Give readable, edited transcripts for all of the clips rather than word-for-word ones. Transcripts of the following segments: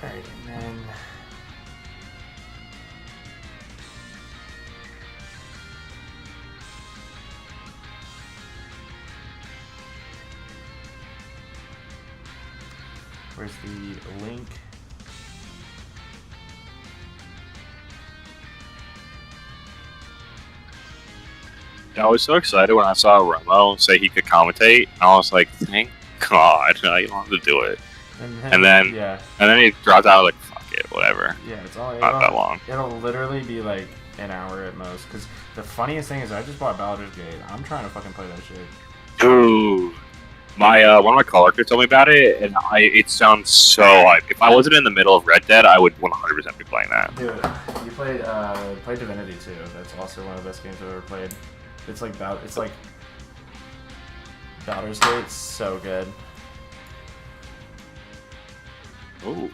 Alright, and then... Where's the link? I was so excited when I saw Romo say he could commentate. I was like, thank God, I don't have to do it. And then he dropped out. Like, fuck it, whatever. Yeah, it's all not that long. It'll literally be like an hour at most. Because the funniest thing is, I just bought Baldur's Gate. I'm trying to fucking play that shit. Dude, my one of my coworkers told me about it, and it sounds so hype. If I wasn't in the middle of Red Dead, I would 100% be playing that. Dude, you played Divinity 2. That's also one of the best games I've ever played. It's like Baldur's Gate. So good. Ooh.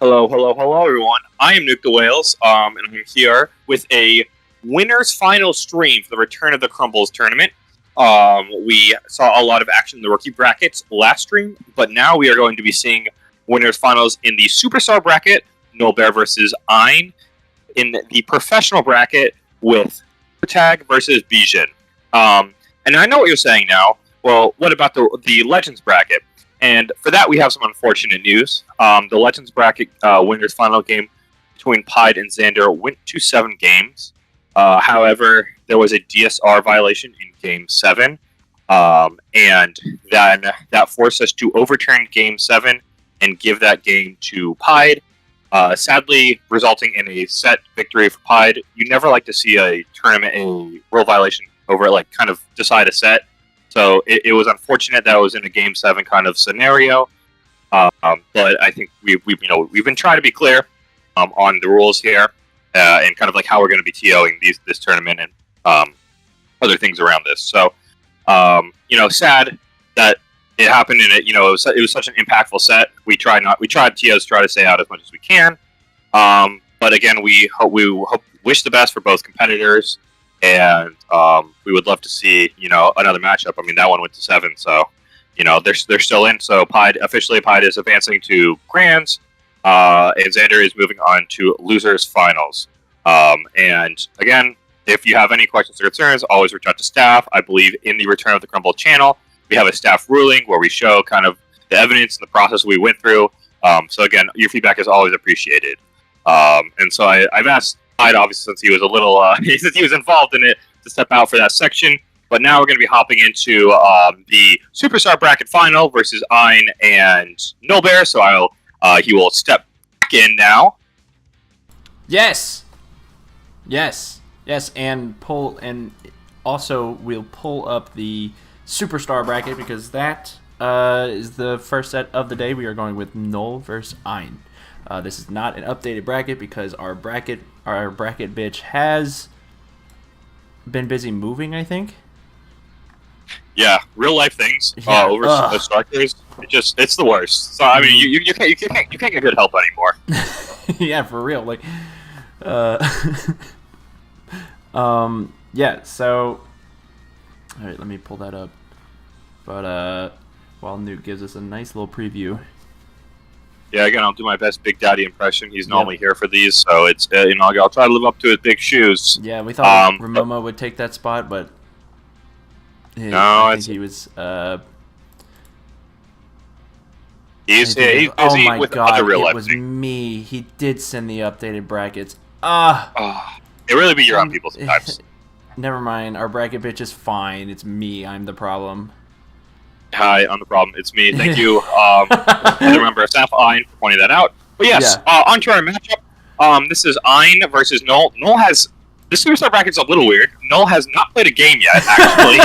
Hello, everyone. I am NuketheWales, and I'm here with a winners final stream for the return of the Crumbles tournament. We saw a lot of action in the rookie brackets last stream, but now we are going to be seeing winners finals in the Superstar bracket, Nolbear versus Ein, in the professional bracket with Protag versus Bijan. And I know what you're saying now. Well, what about the Legends bracket? And for that, we have some unfortunate news. The Legends bracket winners final game between Pied and Xander went to 7 games. However, there was a DSR violation in Game 7, and then that forced us to overturn Game 7 and give that game to Pied, sadly resulting in a set victory for Pied. You never like to see a tournament, a rule violation over kind of decide a set. So it was unfortunate that it was in a Game 7 kind of scenario, but I think we've been trying to be clear on the rules here and kind of how we're going to be TOing this tournament and other things around this. So sad that it happened, and it was such an impactful set. We tried TOs to try to stay out as much as we can, but again we wish the best for both competitors. And we would love to see, another matchup. I mean, that one went to 7, so, they're still in. So Pied is advancing to Grands, and Xander is moving on to Losers Finals. And again, if you have any questions or concerns, always reach out to staff. I believe in the Return of the Crumble channel, we have a staff ruling where we show kind of the evidence and the process we went through. So again, your feedback is always appreciated. And so I've asked Pied, obviously, since he was a little, since he was involved in it, to step out for that section. But now we're going to be hopping into the Superstar bracket final versus Ein and Nolbear. So he will step back in now. Yes, and also we'll pull up the Superstar bracket because that is the first set of the day. We are going with Nol versus Ein. This is not an updated bracket because our bracket bitch has been busy moving, I think. Yeah, real life things over the structures. It's the worst. So I mean, you can't get good help anymore. Yeah, for real. Yeah. So, all right, let me pull that up. But while Nuke gives us a nice little preview. Yeah, again, I'll do my best Big Daddy impression. He's normally here for these, so it's I'll try to live up to his big shoes. Yeah, we thought Ramoma would take that spot, but I think he was. He's busy with other real life. It was me. He did send the updated brackets. It really be your own people sometimes. Never mind. Our bracket bitch is fine. It's me. I'm the problem. Hi, I'm the problem. It's me. Thank you. Remember, staff Ein for pointing that out. But yes, on to our matchup. This is Ein versus Nol. Nol has the Superstar bracket's a little weird. Nol has not played a game yet. Actually,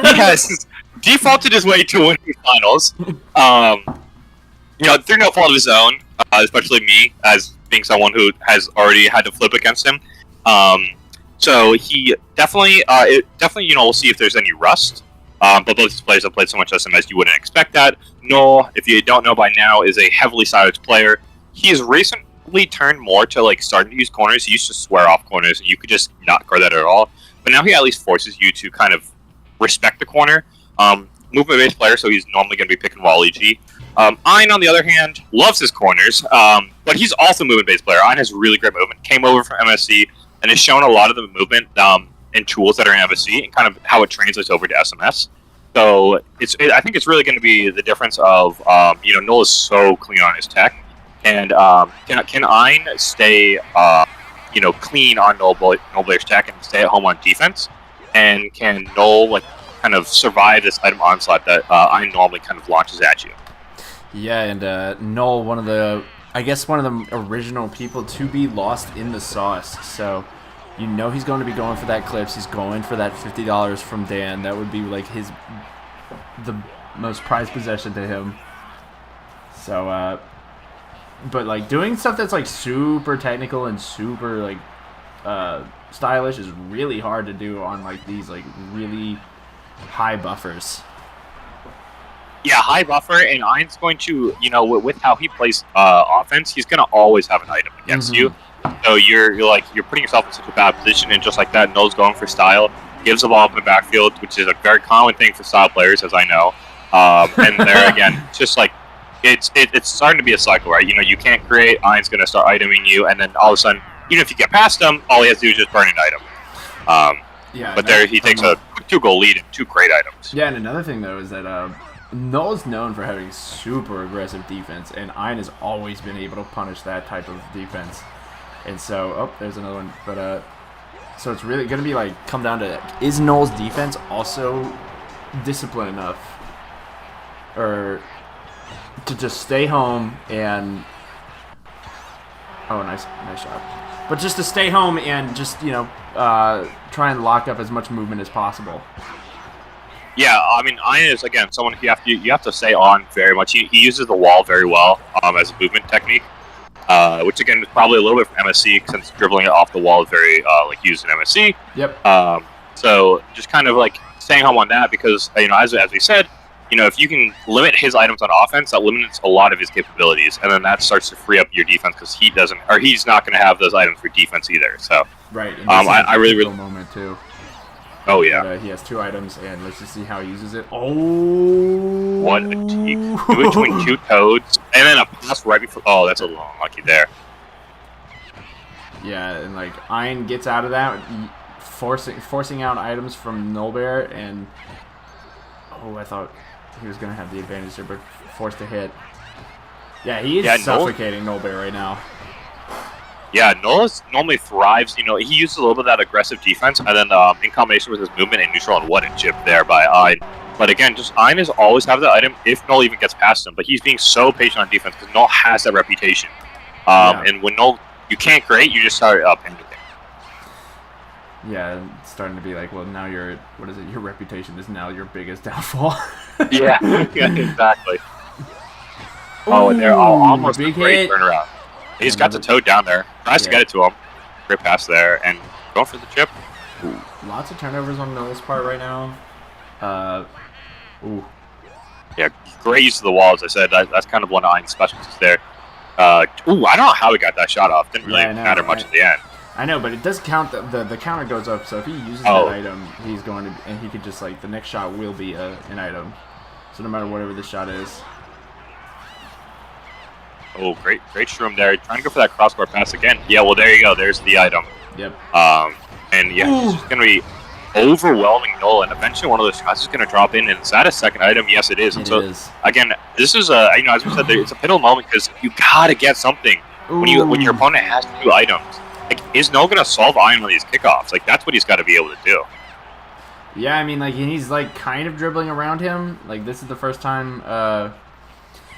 he has defaulted his way to winning finals. Through no fault of his own, especially me as being someone who has already had to flip against him. So he definitely, we'll see if there's any rust. But both these players have played so much SMS, you wouldn't expect that. Nol, if you don't know by now, is a heavily savage player. He has recently turned more to starting to use corners. He used to swear off corners, and you could just not guard that at all. But now he at least forces you to kind of respect the corner. Movement-based player, so he's normally going to be picking wall EG. Ein, on the other hand, loves his corners, but he's also a movement-based player. Ein has really great movement. Came over from MSC and has shown a lot of the movement and tools that are in MSC and kind of how it translates over to SMS. So I think it's really going to be the difference of Nol is so clean on his tech, and can Ein stay clean on Nolbear's tech and stay at home on defense, and can Nol kind of survive this item onslaught that Ein normally kind of launches at you. Yeah, and Nol, one of the original people to be lost in the sauce. So he's going to be going for that clips. He's going for that $50 from Dan. That would be the most prized possession to him. So, but doing stuff that's super technical and super stylish is really hard to do on these really high buffers. Yeah, high buffer, and Ein's going to, with how he plays offense, he's going to always have an item against you. So you're putting yourself in such a bad position, and just like that, Noel's going for style, gives the ball up in the backfield, which is a very common thing for style players, as I know. And there again, just like it's starting to be a cycle, right? You can't create. Ein's going to start iteming you, and then all of a sudden, even if you get past him, all he has to do is just burn an item. But there he takes a 2-goal lead and 2 great items. Yeah, and another thing though is that Null's known for having super aggressive defense, and Ein has always been able to punish that type of defense. And so, there's another one. But so it's really going to be come down to, is Null's defense also disciplined enough, or to just stay home and nice shot. But just to stay home and just try and lock up as much movement as possible. Yeah, I mean, Ein is, again, someone you have to stay on very much. He uses the wall very well as a movement technique, which, again, is probably a little bit from MSC, since dribbling it off the wall is very, used in MSC. Yep. So just kind of, staying home on that, because, as we said, if you can limit his items on offense, that limits a lot of his capabilities, and then that starts to free up your defense, because he's not going to have those items for defense either, so. Right. And I really moment, too. Oh, yeah. But, he has 2 items, and let's just see how he uses it. Oh! What a team. Between 2 toads, and then a pass right before... Oh, that's a little unlucky there. Yeah, and, Ein gets out of that, forcing out items from Nullbear, and... Oh, I thought he was going to have the advantage there, but forced a hit. Yeah, he is suffocating Nullbear right now. Yeah, Nola normally thrives. He uses a little bit of that aggressive defense, and then in combination with his movement and neutral, and what a chip there by Ein. But again, just Ein is always have the item if Noel even gets past him. But he's being so patient on defense because Noel has that reputation. And when Noel, you can't create, you just start panicking. Yeah, it's starting to be well, now your reputation is now your biggest downfall. yeah, exactly. Oh, and they're almost big a great hit. turnaround. He's got the toad down there. Tries to get it to him. Great pass there. And going for the chip. Ooh. Lots of turnovers on Noel's part right now. Yeah, great use of the wall, as I said. That's kind of one of Ein's specialties there. I don't know how he got that shot off. Didn't really matter much at the end. I know, but it does count. The counter goes up, so if he uses that item, he's going to... And he could just, the next shot will be an item. So no matter whatever the shot is... Oh, great shroom there. Trying to go for that crossbar pass again. Yeah, well, there you go. There's the item. Yep. And yeah, it's just going to be overwhelming Noel, and eventually one of those shots is going to drop in. And is that a second item? Yes, it is. And so, again, this is as we said, it's a pivotal moment because you got to get something when your opponent has 2 items. Is Noel going to solve Ein on these kickoffs? That's what he's got to be able to do. Yeah, I mean, he's kind of dribbling around him. This is the first time.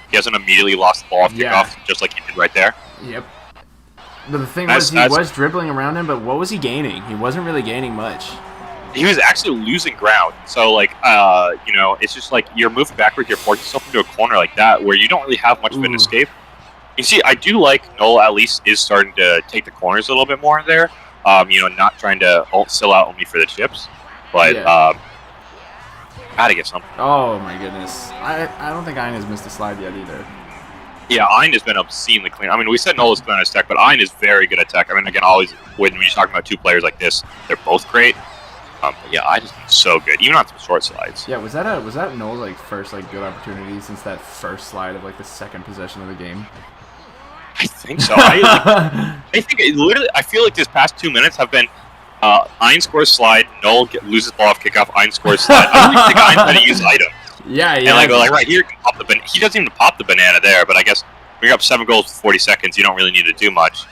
He hasn't immediately lost the ball off kickoff, just like he did right there. Yep. But the thing was, he was dribbling around him, but what was he gaining? He wasn't really gaining much. He was actually losing ground. So, it's just you're moving backwards, you're forcing yourself into a corner like that, where you don't really have much of an escape. You see, I do like Noel at least is starting to take the corners a little bit more there. Not trying to sell out only for the chips. But, gotta get something. Oh my goodness. I don't think Ein has missed a slide yet either. Yeah, Ein has been obscenely clean. I mean, we said Noel is clean on his tech, but Ein is very good at tech. I mean, again, always when you're talking about 2 players like this, they're both great. But yeah, Ein has been so good, even on some short slides. Yeah, was that Noel's first good opportunity since that first slide of the second possession of the game? I think so. I think literally, I feel like these past 2 minutes have been Ein scores slide, Noel loses ball off kickoff, Ein scores slide. I don't even think Ein's going to use items. Yeah. And right here, you can pop the banana. He doesn't even pop the banana there, but I guess when you're up 7 goals with 40 seconds, you don't really need to do much.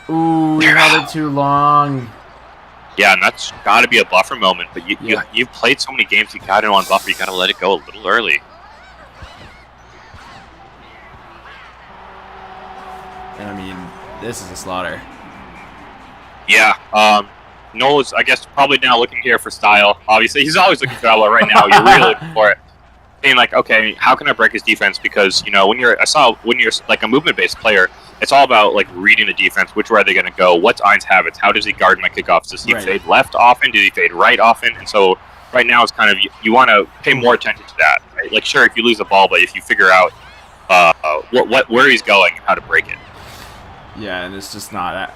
Ooh, you held it too long. Yeah, and that's got to be a buffer moment, but you've played so many games, you got it on buffer, you got to let it go a little early. And I mean, this is a slaughter. Yeah, Noel is, I guess, probably now looking here for style. Obviously, he's always looking for style, but right now you're really looking for it. Being okay, how can I break his defense? Because when you're a movement-based player, it's all about reading the defense. Which way are they going to go? What's Ein's habits? How does he guard my kickoffs? Does he fade left often? Does he fade right often? And so right now is kind of you want to pay more attention to that. Right? Like, sure, if you lose the ball, but if you figure out where he's going and how to break it. Yeah, and it's just not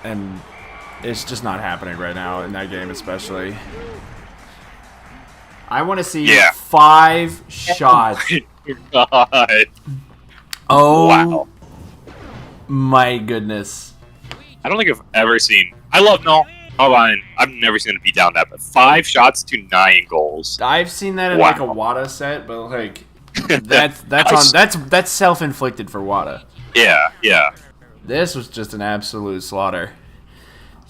happening right now in that game, especially. I want to see 5 shots. God. Oh, wow. My goodness. I don't think I've ever seen. I love Null. Hold on. I've never seen it be down that, but 5 shots to 9 goals. I've seen that in like a WADA set, but like that's self-inflicted for WADA. Yeah. This was just an absolute slaughter.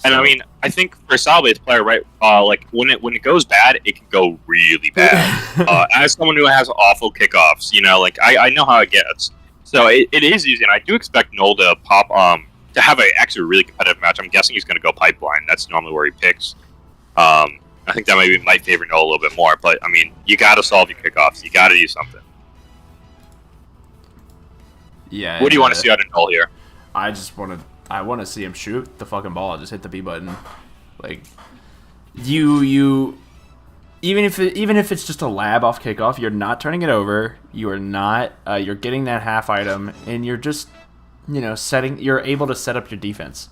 And I mean, I think for a solid player, right? Like when it goes bad, it can go really bad. As someone who has awful kickoffs, like I know how it gets. So it is easy, and I do expect Noel to pop to have a actually really competitive match. I'm guessing he's going to go pipeline. That's normally where he picks. I think that might favor Noel a little bit more. But I mean, you got to solve your kickoffs. You got to do something. Yeah. What do you want to see out of Noel here? I want to see him shoot the fucking ball. Just hit the B button. Like, even if it's just a lab off kickoff, you're not turning it over. You are not. You're getting that half item, and you're just, you're able to set up your defense.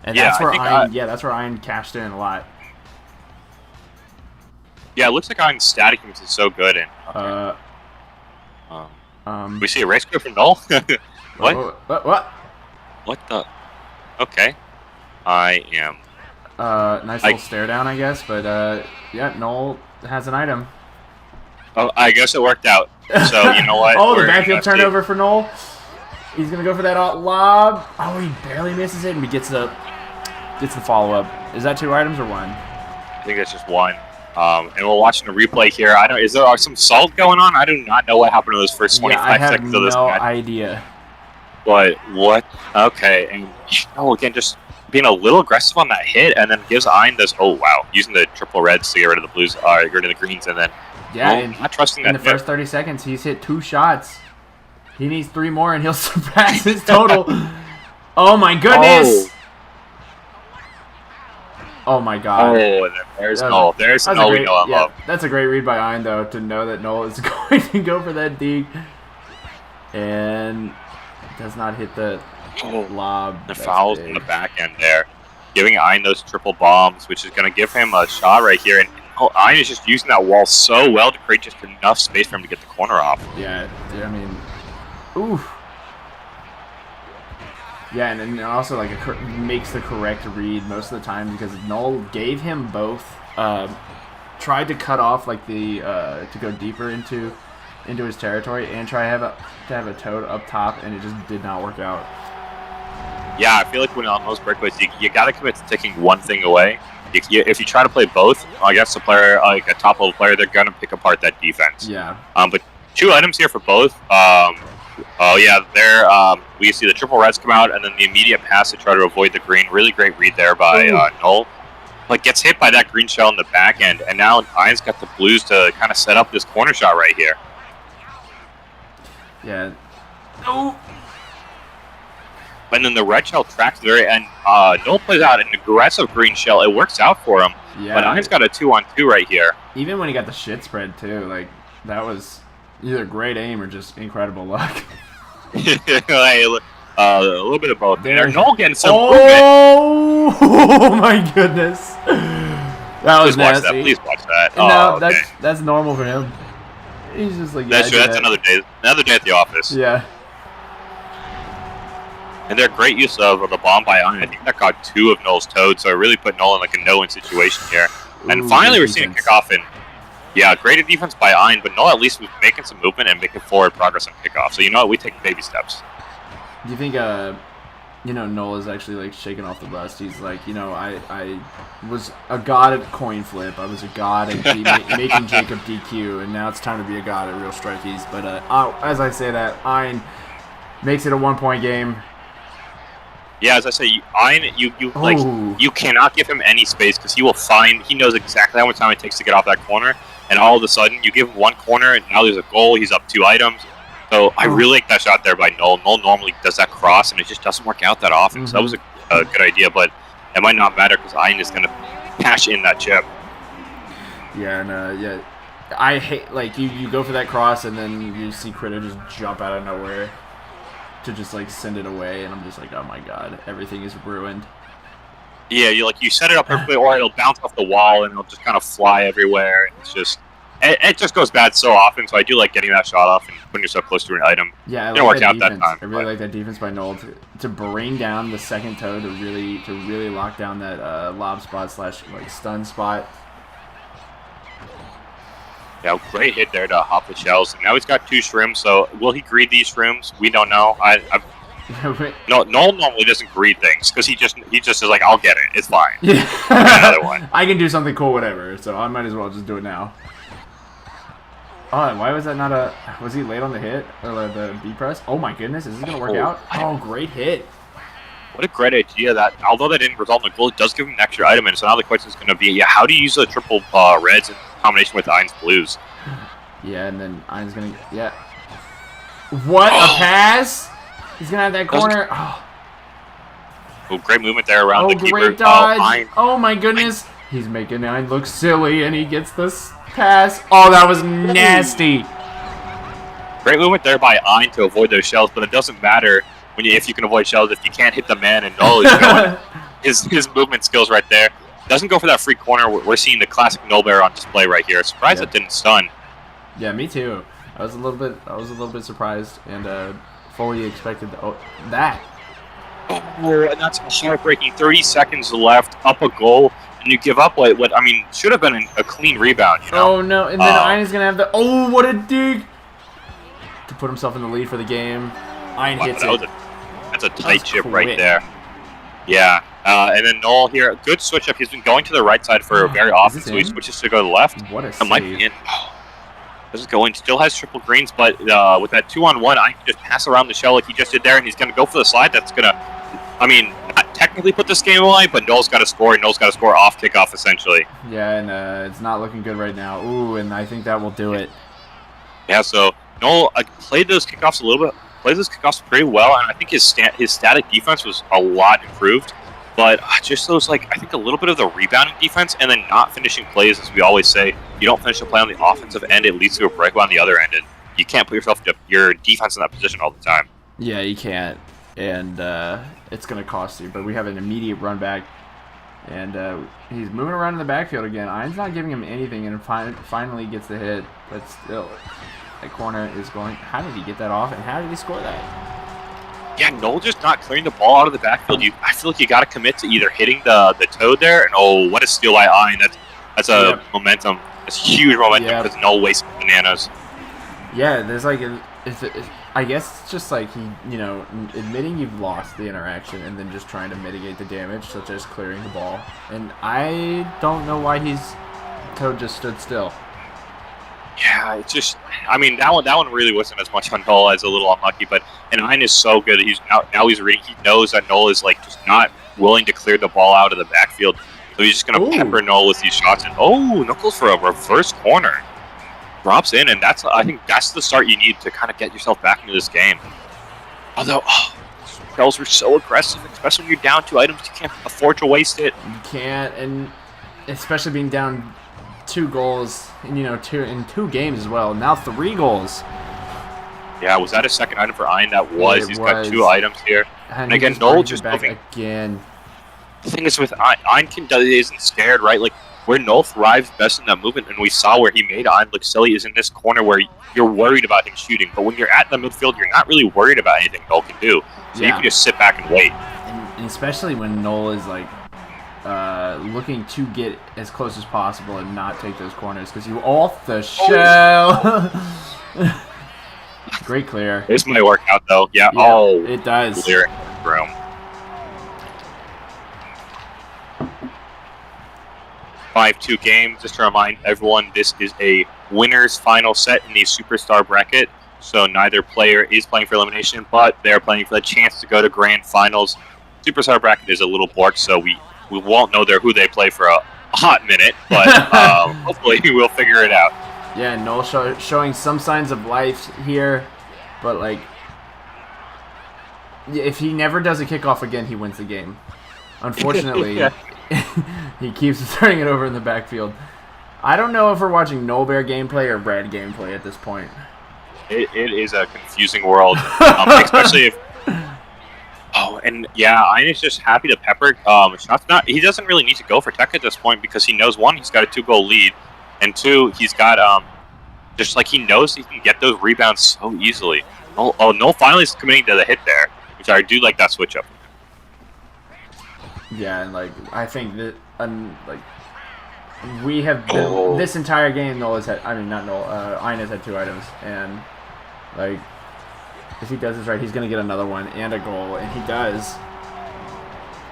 And that's where that's where Iron cashed in a lot. Yeah, it looks like Iron's static moves is so good. And we see a race quit from Null. What? What the? Okay. I am. Nice little stare down, I guess, but yeah, Noel has an item. Oh, I guess it worked out. So, you know what? Oh, the backfield turnover for Noel. He's going to go for that lob. Oh, he barely misses it, and he gets the follow-up. Is that 2 items or 1? I think that's just 1. And we're watching the replay here. Is there some salt going on? I do not know what happened to those first 25 seconds of this match. I have no idea. But what? Okay, and again, just being a little aggressive on that hit, and then gives Ein this. Oh wow, using the triple reds to get rid of the blues, get rid of the greens, and then not trusting that. In the first 30 seconds, he's hit 2 shots. He needs 3 more, and he'll surpass his total. Oh my goodness! Oh my god! Oh, there's Noel. There's Noel. We know I love. That's a great read by Ein, though, to know that Noel is going to go for that deke, and does not hit the lob. The fouls in the back end there, giving Ein those triple bombs, which is going to give him a shot right here. And Ein is just using that wall so well to create just enough space for him to get the corner off. Yeah, I mean, oof. Yeah, and also like makes the correct read most of the time because Noel gave him both. Tried to cut off like the to go deeper into his territory and try to have a toad up top, and it just did not work out. Yeah, I feel like when on most breakaways, you got to commit to taking one thing away. If you try to play both, I guess the player, like a top level player, they're gonna pick apart that defense. Yeah. But 2 items here for both. Oh yeah, there we see the triple reds come out, and then the immediate pass to try to avoid the green. Really great read there by Noel. Like gets hit by that green shell in the back end, and now Ein's got the blues to kind of set up this corner shot right here. Yeah. Oh. And then the red shell tracks there, and Noel plays out an aggressive green shell. It works out for him. Yeah. But Ein's got a 2-on-2 right here. Even when he got the shit spread too, like that was either great aim or just incredible luck. A little bit of both. There, Noel getting some movement. Oh my goodness. That was nasty. Please watch that. No, that's normal for him. He's just like, that's true. That's another day at the office. Yeah. And they're great use of the bomb by Ein. I think that got 2 of Noel's toads, so it really put Noel in like a no-win situation here. And finally, we're seeing a kickoff in. Yeah, great defense by Ein, but Noel at least was making some movement and making forward progress on kickoff. So you know what? We take baby steps. Do you think, Noel is actually like shaking off the rust? He's like, I was a god at coin flip. I was a god at making Jacob DQ, and now it's time to be a god at real strikies. But as I say that, Ein makes it a 1-point game. Yeah, as I say, Ein, you cannot give him any space because he knows exactly how much time it takes to get off that corner, and all of a sudden you give him 1 corner and now there's a goal. He's up 2 items. So I really like that shot there by Noel. Noel normally does that cross, and it just doesn't work out that often. Mm-hmm. So that was a good idea, but it might not matter because Ein is going to cash in that chip. Yeah, and yeah, I hate like you go for that cross and then you see Critter just jump out of nowhere to just like send it away, and I'm just like, oh my god, everything is ruined. Yeah, you set it up perfectly, or it'll bounce off the wall and it'll just kind of fly everywhere. And it just goes bad so often. So I do like getting that shot off and putting yourself close to an item. Yeah, it worked out that time. I really like that defense by Noel to bring down the second toe to really lock down that lob spot / like stun spot. Yeah, great hit there to hop the shells. And now he's got 2 shrooms. So will he greed these shrooms? We don't know. No, Noel normally doesn't greed things because he just is like, I'll get it. It's fine. Yeah. Another one. I can do something cool, whatever. So I might as well just do it now. Oh, why was that not a? Was he late on the hit or the B press? Oh my goodness, is this gonna work out? Oh, great hit. What a great idea that, although that didn't result in a goal, it does give him an extra item. And so now the question is going to be, yeah, how do you use the triple reds in combination with Ein's blues? Yeah, and then Ein's gonna, yeah. What a pass! He's gonna have that corner. Oh, great movement there around the keeper. Great dodge. Oh my goodness. He's making Ein look silly, and he gets this pass. Oh, that was nasty. Great movement there by Ein to avoid those shells, but it doesn't matter if you can avoid shells if you can't hit the man, and Noel is going. his movement skills right there. Doesn't go for that free corner. We're seeing the classic Noel Bear on display right here. Surprised it didn't stun. Yeah, me too. I was a little bit surprised and fully expected that. Oh, and that's heartbreaking. 30 seconds left, up a goal, and you give up what I mean should have been a clean rebound. You know? Oh no! And then Ein is gonna have the what a dig to put himself in the lead for the game. Ein hits it. That's a tight chip right there. Yeah, and then Noel here, good switch up. He's been going to the right side for very often, so he switches to go to the left. What a it save. might be in. Doesn't go in. Still has triple greens, but with that 2-on-1, I can just pass around the shell like he just did there, and he's going to go for the slide. That's going to, I mean, not technically put this game away, but Noel's got to score, and Noel's got to score off kickoff, essentially. Yeah, and it's not looking good right now. Ooh, and I think that will do it. Yeah, so Noel played those kickoffs a little bit, plays those kickoffs pretty well, and I think his static defense was a lot improved. But just those, like, I think a little bit of the rebounding defense and then not finishing plays, as we always say. You don't finish a play on the offensive end, it leads to a breakaway on the other end. And you can't put your defense in that position all the time. Yeah, you can't. And it's going to cost you. But we have an immediate run back. And he's moving around in the backfield again. Ein's not giving him anything, and finally gets the hit. But still, that corner is going. How did he get that off, and how did he score that? Yeah, Noel just not clearing the ball out of the backfield. I feel like you got to commit to either hitting the toad there, and what a steal by Ein. That's a momentum. It's huge momentum because Noel wastes bananas. Yeah, there's like, I guess it's just like admitting you've lost the interaction and then just trying to mitigate the damage, such as clearing the ball. And I don't know why toad just stood still. Yeah, it's just, I mean, that one really wasn't as much on Noel as a little unlucky, but Ein is so good. He's now he's reading. He knows that Noel is like just not willing to clear the ball out of the backfield, so he's just gonna pepper Noel with these shots. And Knuckles for a reverse corner, drops in, and I think that's the start you need to kind of get yourself back into this game. Although, Shells were so aggressive, especially when you're down 2 items, you can't afford to waste it. You can't, and especially being down 2 goals, and in 2 games as well. Now 3 goals. Yeah, was that a second item for Ein? That was. Yeah, he's got 2 items here. And again, Noel just moving. Again. The thing is with Ein isn't scared, right? Like, where Noel thrives best in that movement, and we saw where he made Ein look silly, is in this corner where you're worried about him shooting. But when you're at the midfield, you're not really worried about anything Noel can do. So you can just sit back and wait. And especially when Noel is like, looking to get as close as possible and not take those corners because you off the shell. Great clear. This might work out though. Yeah. It does. Clear room. 5-2 game. Just to remind everyone, this is a winner's final set in the Superstar bracket. So neither player is playing for elimination, but they're playing for the chance to go to grand finals. Superstar bracket is a little borked, so we won't know who they play for a hot minute, but hopefully we'll figure it out. Yeah, Noel showing some signs of life here, but like, if he never does a kickoff again, he wins the game. Unfortunately, he keeps throwing it over in the backfield. I don't know if we're watching Bear gameplay or Brad gameplay at this point. It is a confusing world, especially if. Oh, and yeah, Ein is just happy to pepper shots. He doesn't really need to go for tech at this point because he knows, one, he's got a 2-goal lead, and two, he's got just like he knows he can get those rebounds so easily. No, finally is committing to the hit there, which I do like that switch up. Yeah, and like I think that like we have been, this entire game. Ein has had 2 items, and like. If he does this right, he's going to get another one and a goal, and he does.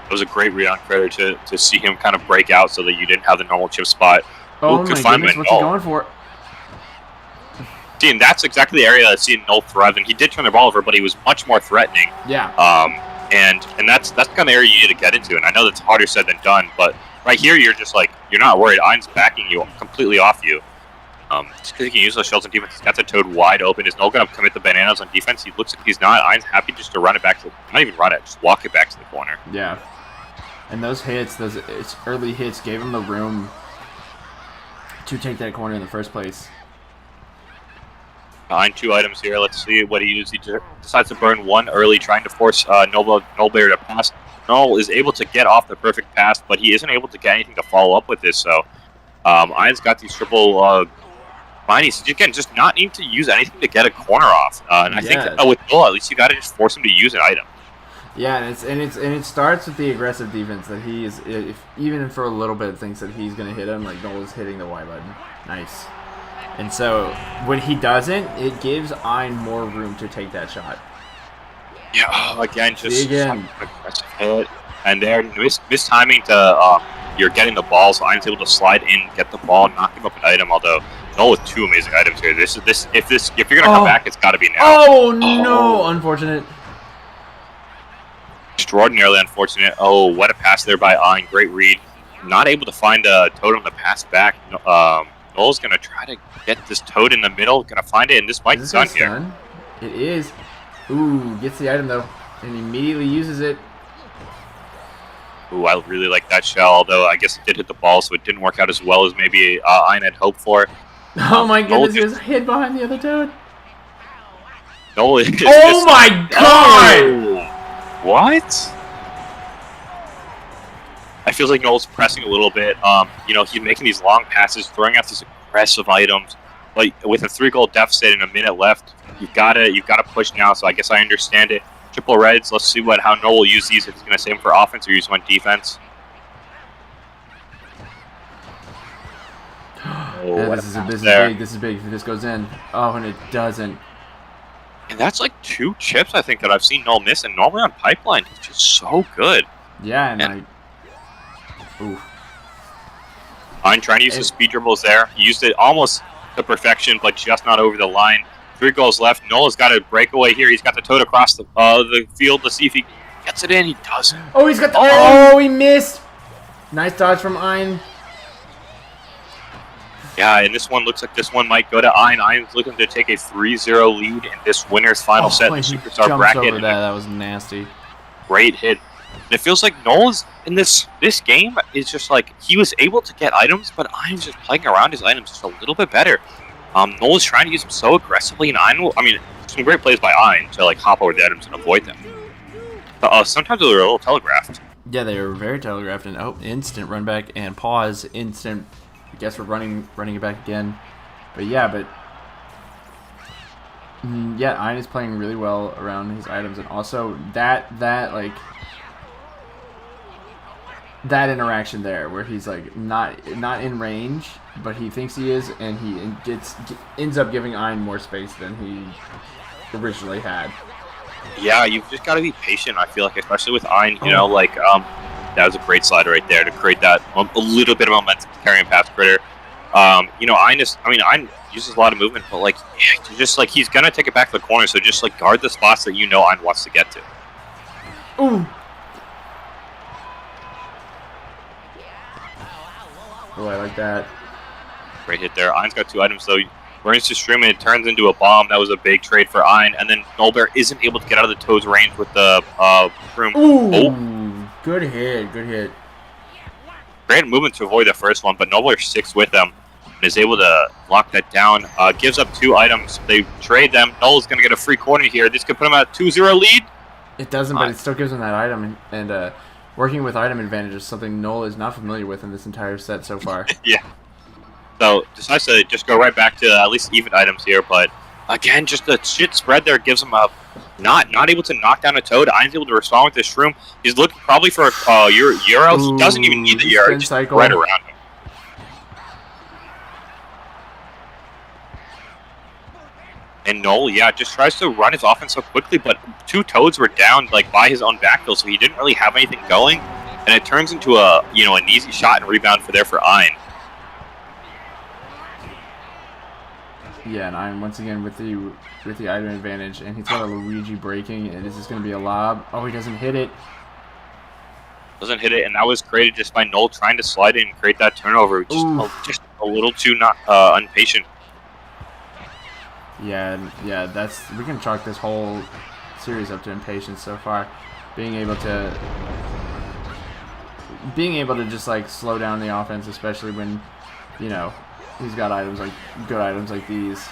It was a great read on Predator to see him kind of break out so that you didn't have the normal chip spot. Oh my goodness, what's he going for? See, and that's exactly the area that's seen Null thrive, and he did turn the ball over, but he was much more threatening. Yeah. And that's the kind of area you need to get into, and I know that's harder said than done, but right here you're just like, you're not worried. Ein's backing you completely off you. Just because he can use those shells on defense, he's got the Toad wide open. Is Null going to commit the bananas on defense? He looks like he's not. Ein's happy just to run it back to not even run it, just walk it back to the corner. Yeah. And those hits, those early hits, gave him the room to take that corner in the first place. Behind 2 items here. Let's see what he does. He decides to burn 1 early, trying to force Nullbear to pass. Null is able to get off the perfect pass, but he isn't able to get anything to follow up with this. So Ein's got these triple He's again just not need to use anything to get a corner off, and I think with Null, at least you got to just force him to use an item. Yeah, and it starts with the aggressive defense that he is, even for a little bit, thinks that he's going to hit him. Like Null is hitting the Y button, nice. And so when he doesn't, it gives Ein more room to take that shot. Yeah, again, just some aggressive hit, and there mistiming to you're getting the ball, so Ein's able to slide in, get the ball, knock him up an item. Although Null with 2 amazing items here. If you're gonna come back, it's got to be now. Oh no! Unfortunate. Extraordinarily unfortunate. Oh, what a pass there by Ein. Great read. Not able to find a Toad on the pass back. Null's gonna try to get this Toad in the middle. Gonna find it, and this might be done here. It is. Ooh, gets the item though, and immediately uses it. Ooh, I really like that shell, although I guess it did hit the ball, so it didn't work out as well as maybe Ein had hoped for. Oh my goodness, there's a hit behind the other Toad. Null is oh my god! Oh, what? I feel like Null's pressing a little bit. He's making these long passes, throwing out these aggressive items. Like with a 3-goal deficit and a minute left, you've got to push now. So I guess I understand it. Triple reds. Let's see how Null will use these. If he's going to save them for offense or use them on defense. Oh, yeah, this is big. If this goes in, and it doesn't. And that's like 2 chips I think that I've seen Null miss. And normally on Pipeline, he's just so good. Yeah, ooh. Ein trying to use his speed dribbles there. He used it almost to perfection, but just not over the line. 3 goals left. Null has got a breakaway here. He's got the Toad across the field. Let's see if he gets it in. He doesn't. Oh, he's got the... Oh, he missed. Nice dodge from Ein. Yeah, and this one looks like this one might go to Ein. Ein's looking to take a 3-0 lead in this winner's final set in the Superstar bracket. Over that was nasty. Great hit. And it feels like Null is in this game is just like he was able to get items, but Ein's just playing around his items just a little bit better. Null is trying to use them so aggressively, and some great plays by Ein to like hop over the items and avoid them. Sometimes they were a little telegraphed. Yeah, they were very telegraphed, and instant run back and pause, instant. I guess we're running it back again, but yeah, Ein is playing really well around his items, and also that interaction there where he's like not in range, but he thinks he is, and he ends up giving Ein more space than he originally had. Yeah, you've just got to be patient. I feel like, especially with Ein, that was a great slide right there to create that a little bit of momentum carrying past Critter. Ein uses a lot of movement, but he's gonna take it back to the corner, so just guard the spots that Ein wants to get to. Ooh. Oh, I like that. Great hit there. Ein's got 2 items though. Runs to stream and it turns into a bomb. That was a big trade for Ein, and then Nullbear isn't able to get out of the Toad's range with the room. Ooh, good hit. Great movement to avoid the first one, but Nullbear sticks with them. and is able to lock that down. Gives up 2 items. They trade them. Null's going to get a free corner here. This could put him at a 2-0 lead. It doesn't, but it still gives him that item. And working with item advantage is something Null is not familiar with in this entire set so far. Yeah. So decides to just go right back to at least even items here. But again, just the shit spread there gives him a not able to knock down a Toad. Iron's able to respond with this Shroom. He's looking probably for a Euro. He doesn't even need the Euro. Just right around him. And Null, yeah, just tries to run his offense so quickly, but 2 Toads were down like by his own backfield, so he didn't really have anything going, and it turns into an easy shot and rebound for Ein. Yeah, and Ein once again with the item advantage, and he's got a Luigi breaking, and this is going to be a lob. Oh, he doesn't hit it. Doesn't hit it, and that was created just by Null trying to slide in and create that turnover. Just a little too not impatient. Yeah, we can chalk this whole series up to impatience so far. Being able to just like slow down the offense, especially when, you know, he's got good items like these.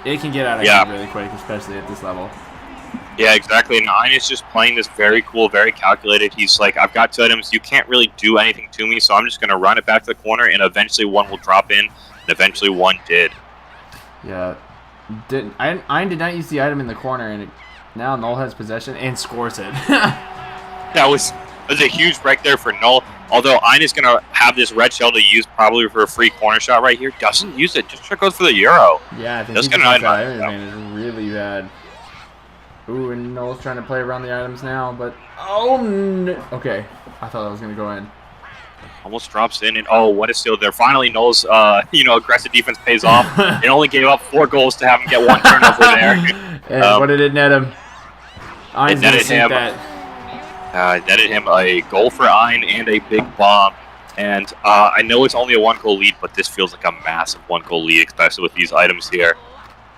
It can get out of hand really quick, especially at this level. Yeah, exactly. And Ein is just playing this very cool, very calculated. He's like, I've got 2 items. You can't really do anything to me, so I'm just going to run it back to the corner, and eventually one will drop in, and eventually one did. Yeah. Ein did not use the item in the corner, and now Null has possession and scores it. That was a huge break there for Null. Although Ein is going to have this red shell to use probably for a free corner shot right here. Doesn't use it. Just goes for the Euro. Yeah, I think he's got an item advantage really bad. Ooh, and Null's trying to play around the items now, but... Oh, no. Okay. I thought that was going to go in. Almost drops in, and what a steal there. Finally, Null's aggressive defense pays off. It only gave up 4 goals to have him get 1 turnover there. And what did it net him? It netted him a goal for Ein and a big bomb. And I know it's only a 1-goal lead, but this feels like a massive 1-goal lead, especially with these items here.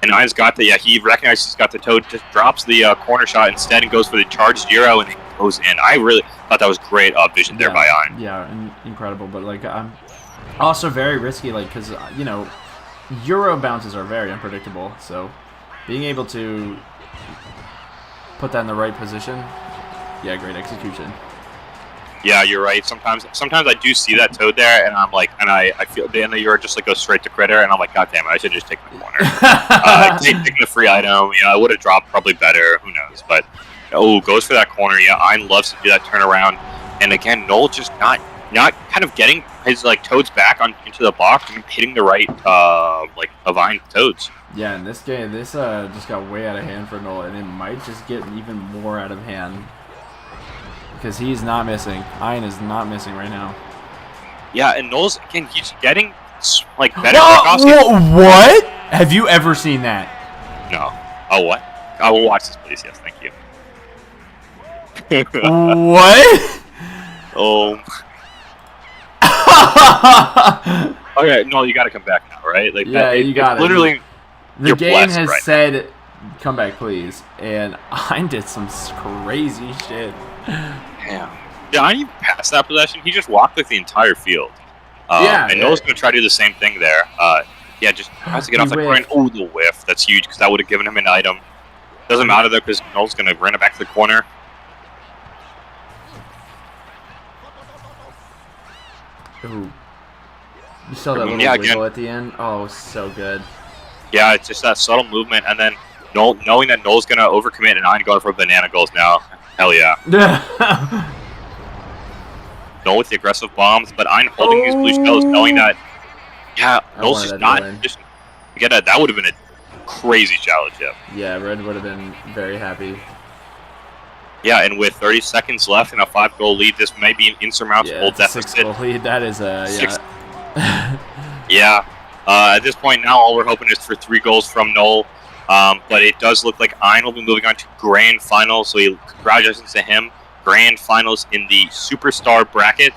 And Ein's got he recognizes he's got the Toad, just drops the corner shot instead and goes for the charged Euro, and it goes in. I really thought that was great vision there by Ein. Yeah, incredible. But, like, also very risky, like, because, you know, Euro bounces are very unpredictable. So being able to put that in the right position, yeah, great execution. Yeah, you're right. Sometimes I do see that Toad there, and I'm like, and I feel the end of the Euro just like goes straight to critter, and I'm like, God damn it, I should just take the corner. Taking the free item, I would have dropped probably better. Who knows? But goes for that corner. Yeah, Ein loves to do that turnaround, and again, Null just not kind of getting his like Toads back into the box and hitting the right of Ein Toads. Yeah, in this game, this just got way out of hand for Null, and it might just get even more out of hand. Because he's not missing. Ein is not missing right now. Yeah, and Null's, again, he's getting, like, better. What? Have you ever seen that? No. Oh, what? I will watch this, please. Yes, thank you. What? Okay, no, you gotta come back now, right? Like, yeah, you got it. Literally, the game has said, come back, please. And Ein did some crazy shit. Damn. Did Ein even pass that possession? He just walked like the entire field. And Null's going to try to do the same thing there. Just has to get off the corner. And, the whiff. That's huge because that would have given him an item. Doesn't matter though because Null's going to run it back to the corner. Ooh. You saw that little wiggle at the end? Oh, so good. Yeah, it's just that subtle movement, and then knowing that Null's going to overcommit and Ein going for banana goals now. Hell yeah. Null with the aggressive bombs, but Ein holding these blue shells, knowing that, Null's just not. That would have been a crazy shallow chip. Yeah, Red would have been very happy. Yeah, and with 30 seconds left and a 5-goal lead, this may be an insurmountable deficit. 6-goal lead, that is at this point now, all we're hoping is for 3 goals from Null. But it does look like Ein will be moving on to Grand Finals, so congratulations to him. Grand Finals in the Superstar bracket.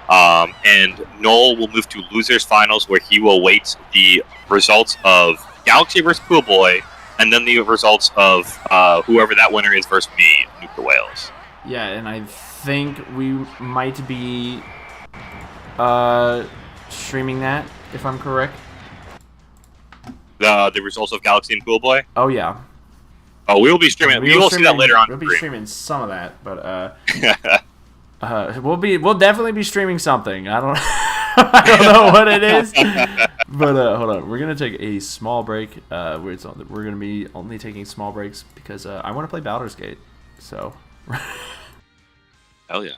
And Null will move to Losers Finals, where he will wait the results of Galaxy vs. Cool Boy, and then the results of whoever that winner is versus me, NuketheWales. Yeah, and I think we might be streaming that if I'm correct. The results of Galaxy and Pool Boy. Oh yeah. Oh, we will be streaming. You will see that later on. We'll be streaming some of that, but we'll definitely be streaming something. I don't I don't know what it is, but hold on. We're gonna take a small break. We're gonna be only taking small breaks because I want to play Baldur's Gate. So. Hell yeah.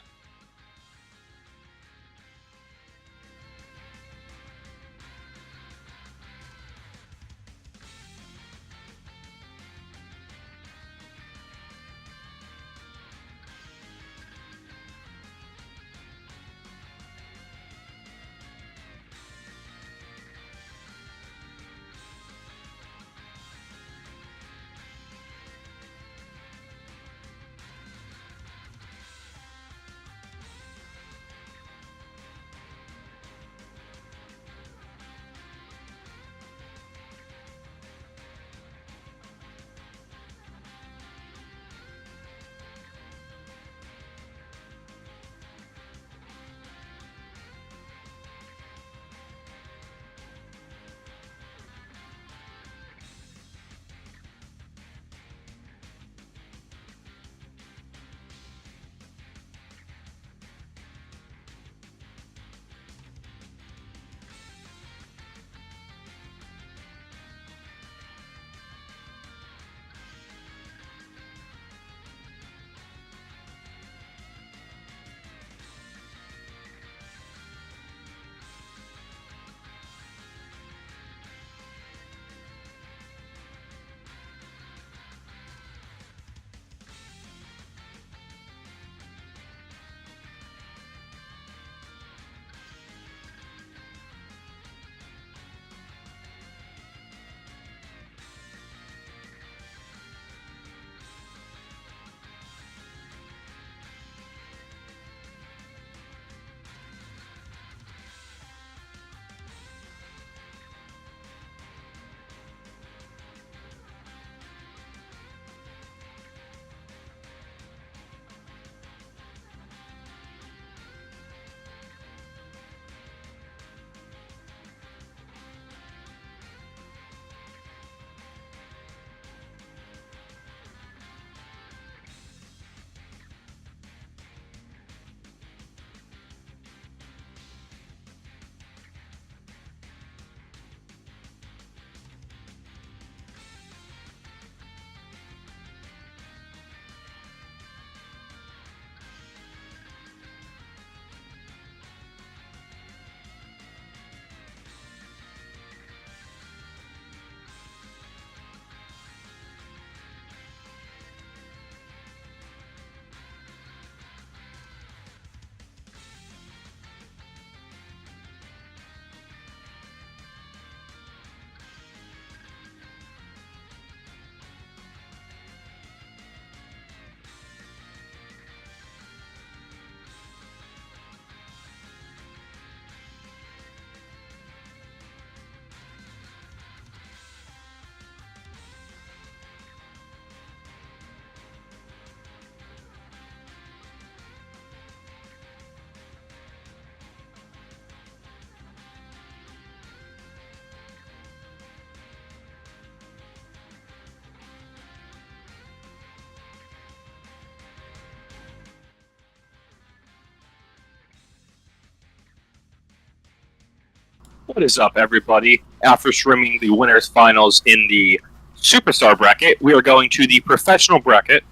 What is up, everybody? After streaming the winners finals in the Superstar bracket, we are going to the professional bracket.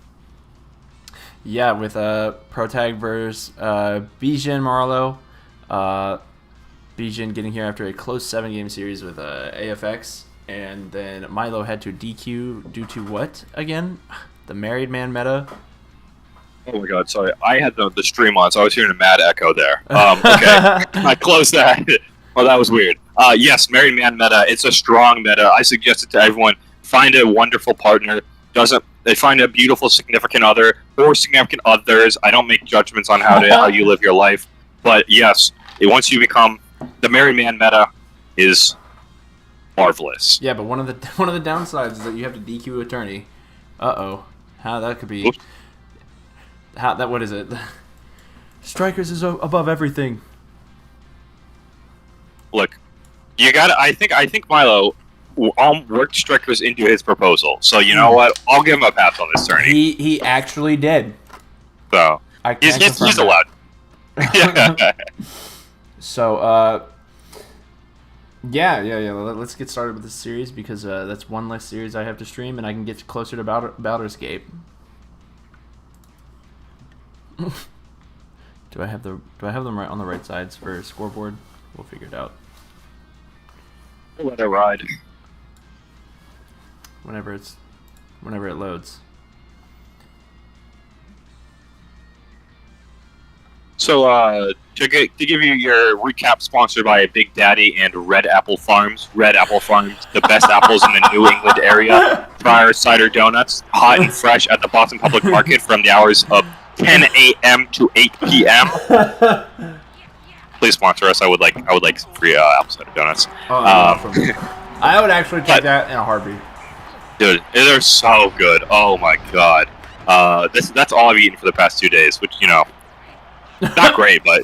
Yeah, with Protag versus Bijan Marlowe. Bijan getting here after a close 7-game series with AFX. And then Milo had to DQ due to what again? The married man meta. Oh my god, sorry. I had the stream on, so I was hearing a mad echo there. Okay, I closed that. Oh, that was weird. Yes, married man meta. It's a strong meta. I suggest it to everyone. Find a wonderful partner. They find a beautiful significant other or significant others. I don't make judgments on how you live your life, but yes, once you become the married man meta is marvelous. Yeah, but one of the downsides is that you have to DQ attorney. How that could be? Oops. What is it? Strikers is above everything. Look, You got. I think Milo worked Strikers into his proposal. So you know what? I'll give him a pass on this turn. He actually did. So I can't he's allowed. Yeah. So yeah. Let's get started with this series because that's one less series I have to stream, and I can get closer to Baldur's Gate. Do I have them right on the right sides for scoreboard? We'll figure it out. Let it ride. Whenever it loads. So to give you your recap, sponsored by Big Daddy and Red Apple Farms. Red Apple Farms, the best apples in the New England area. Fire cider donuts, hot and fresh at the Boston Public Market from the hours of 10 a.m. to 8 p.m. Please sponsor us. I would like free apple cider donuts. I would actually take that in a heartbeat. Dude, they're so good. Oh my god. That's all I've eaten for the past 2 days, which not great, but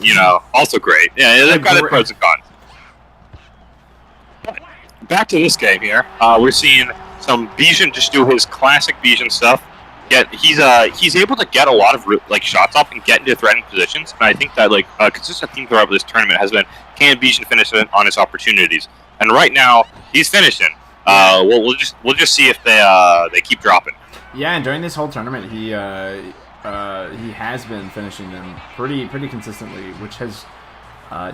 also great. Yeah, they've got its pros and cons. But back to this game here. We're seeing some Bijan just do his classic Bijan stuff. Yet he's able to get a lot of shots off and get into threatening positions. And I think that a consistent theme throughout this tournament has been, can Bijan finish on his opportunities? And right now he's finishing. We'll just see if they keep dropping. Yeah, and during this whole tournament he has been finishing them pretty consistently, which has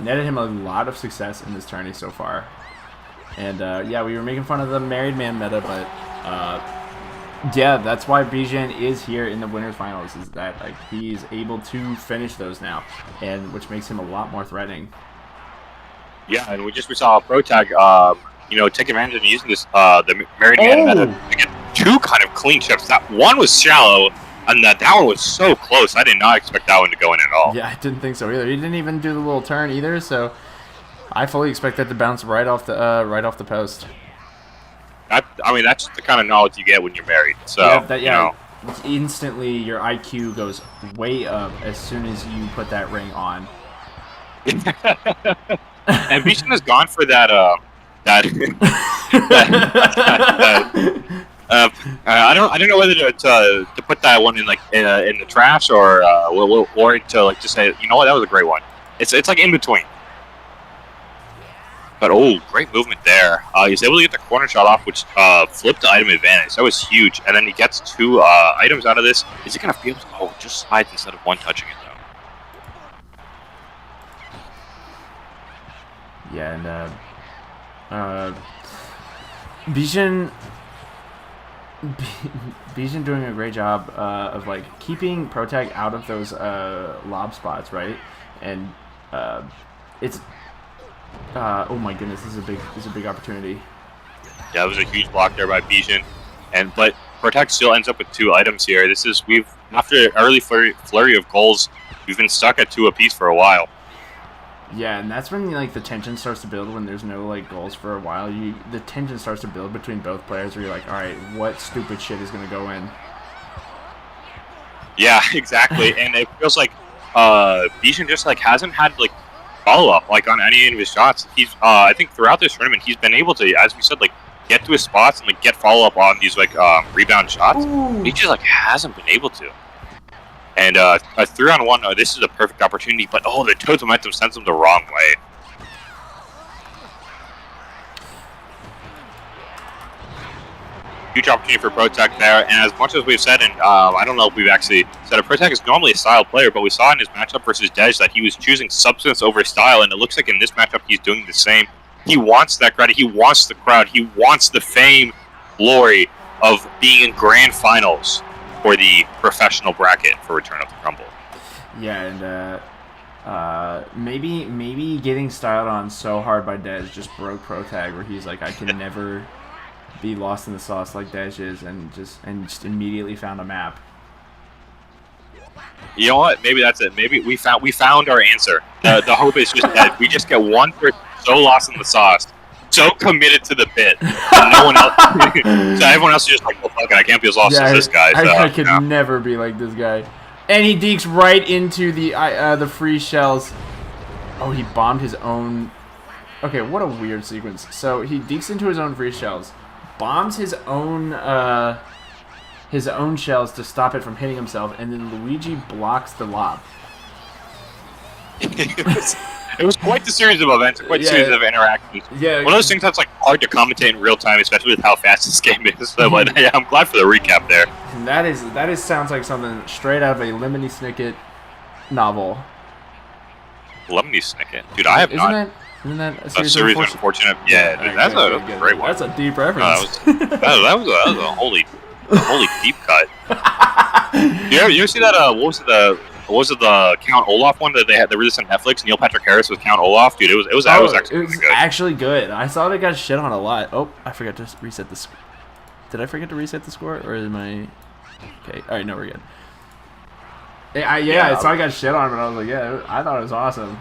netted him a lot of success in this tourney so far. And yeah, we were making fun of the married man meta, but yeah, that's why Bijan is here in the winners finals, is that he's able to finish those now, and which makes him a lot more threatening. Yeah, and we saw Protag take advantage of using this the married man meta to get two kind of clean chips. That one was shallow, and that one was so close. I did not expect that one to go in at all. Yeah, I didn't think so either. He didn't even do the little turn either, so I fully expect that to bounce right off the post. I mean, that's the kind of knowledge you get when you're married. So instantly your IQ goes way up as soon as you put that ring on. And Bijan has gone for that. I don't know whether to put that one in in the trash or to just say, you know what, that was a great one. It's in between. But great movement there. He's able to get the corner shot off, which flipped the item advantage. That was huge. And then he gets two items out of this. Is he gonna be able to just slides instead of one touching it though? Yeah, and Bijan doing a great job of keeping Protag out of those lob spots, right? And it's oh my goodness, this is a big opportunity. Yeah, it was a huge block there by Bijan, but Protag still ends up with two items here. After an early flurry of goals, we've been stuck at 2 apiece for a while. Yeah, and that's when the tension starts to build when there's no goals for a while. The tension starts to build between both players where you're like, all right, what stupid shit is going to go in? Yeah, exactly. And it feels like Bijan just hasn't had follow up on any of his shots. He's I think throughout this tournament he's been able to, as we said, get to his spots and get follow up on these rebound shots. He just hasn't been able to. And a 3-on-1, this is a perfect opportunity, but the toad momentum sends him the wrong way. Huge opportunity for Protag there, and as much as we've said, and I don't know if we've actually said it, Protag is normally a style player, but we saw in his matchup versus Dej that he was choosing substance over style, and it looks like in this matchup he's doing the same. He wants that credit, he wants the crowd, he wants the fame, glory of being in grand finals for the professional bracket for Return of the Crumble. Yeah, and maybe getting styled on so hard by Dej just broke Protag, where he's like, I can never be lost in the sauce like Dej is, and just immediately found a map. You know what? Maybe that's it. Maybe we found our answer. The hope is just that we just get one person so lost in the sauce, so committed to the bit, and no one else. So everyone else is just like, well, fuck it, I can't be as lost as this guy. So, I could never be like this guy. And he dekes right into the free shells. Oh, he bombed his own. Okay, what a weird sequence. So he dekes into his own freeze shells, bombs his own shells to stop it from hitting himself, and then Luigi blocks the lob. It was quite the series of events, quite the series of interactions. Yeah. One of those things that's like hard to commentate in real time, especially with how fast this game is. So, but yeah, I'm glad for the recap there. And that sounds like something straight out of a Lemony Snicket novel. Lemony Snicket, dude, I have not. Isn't that a series of unfortunate? Yeah, dude, that's a great one. That's a deep reference. That was a holy deep cut. You ever see that? What was it, the Count Olaf one that they released on Netflix? Neil Patrick Harris with Count Olaf, dude. It was actually good. I saw it got shit on a lot. Oh, I forgot to reset the score. Did I forget to reset the score, or am I? Okay, all right, no, we're good. I saw I got shit on, but I was like, yeah, I thought it was awesome.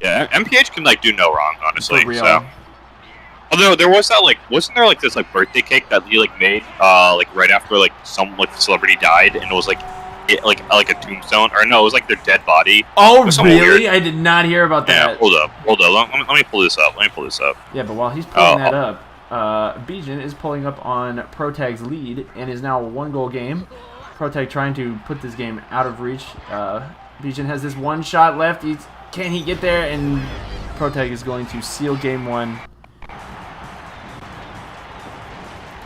Yeah, MPH can like do no wrong, honestly. For real. So. Although there was that wasn't there this birthday cake that he made right after some celebrity died, and it was like a tombstone, or no, it was like their dead body. Oh really? Weird. I did not hear about that. Yeah, hold up. Let me pull this up. Yeah, but while he's pulling that up, Bijan is pulling up on Protag's lead and is now a 1-goal game. Protag trying to put this game out of reach. Bijan has this one shot left. Can he get there? And Protag is going to seal game 1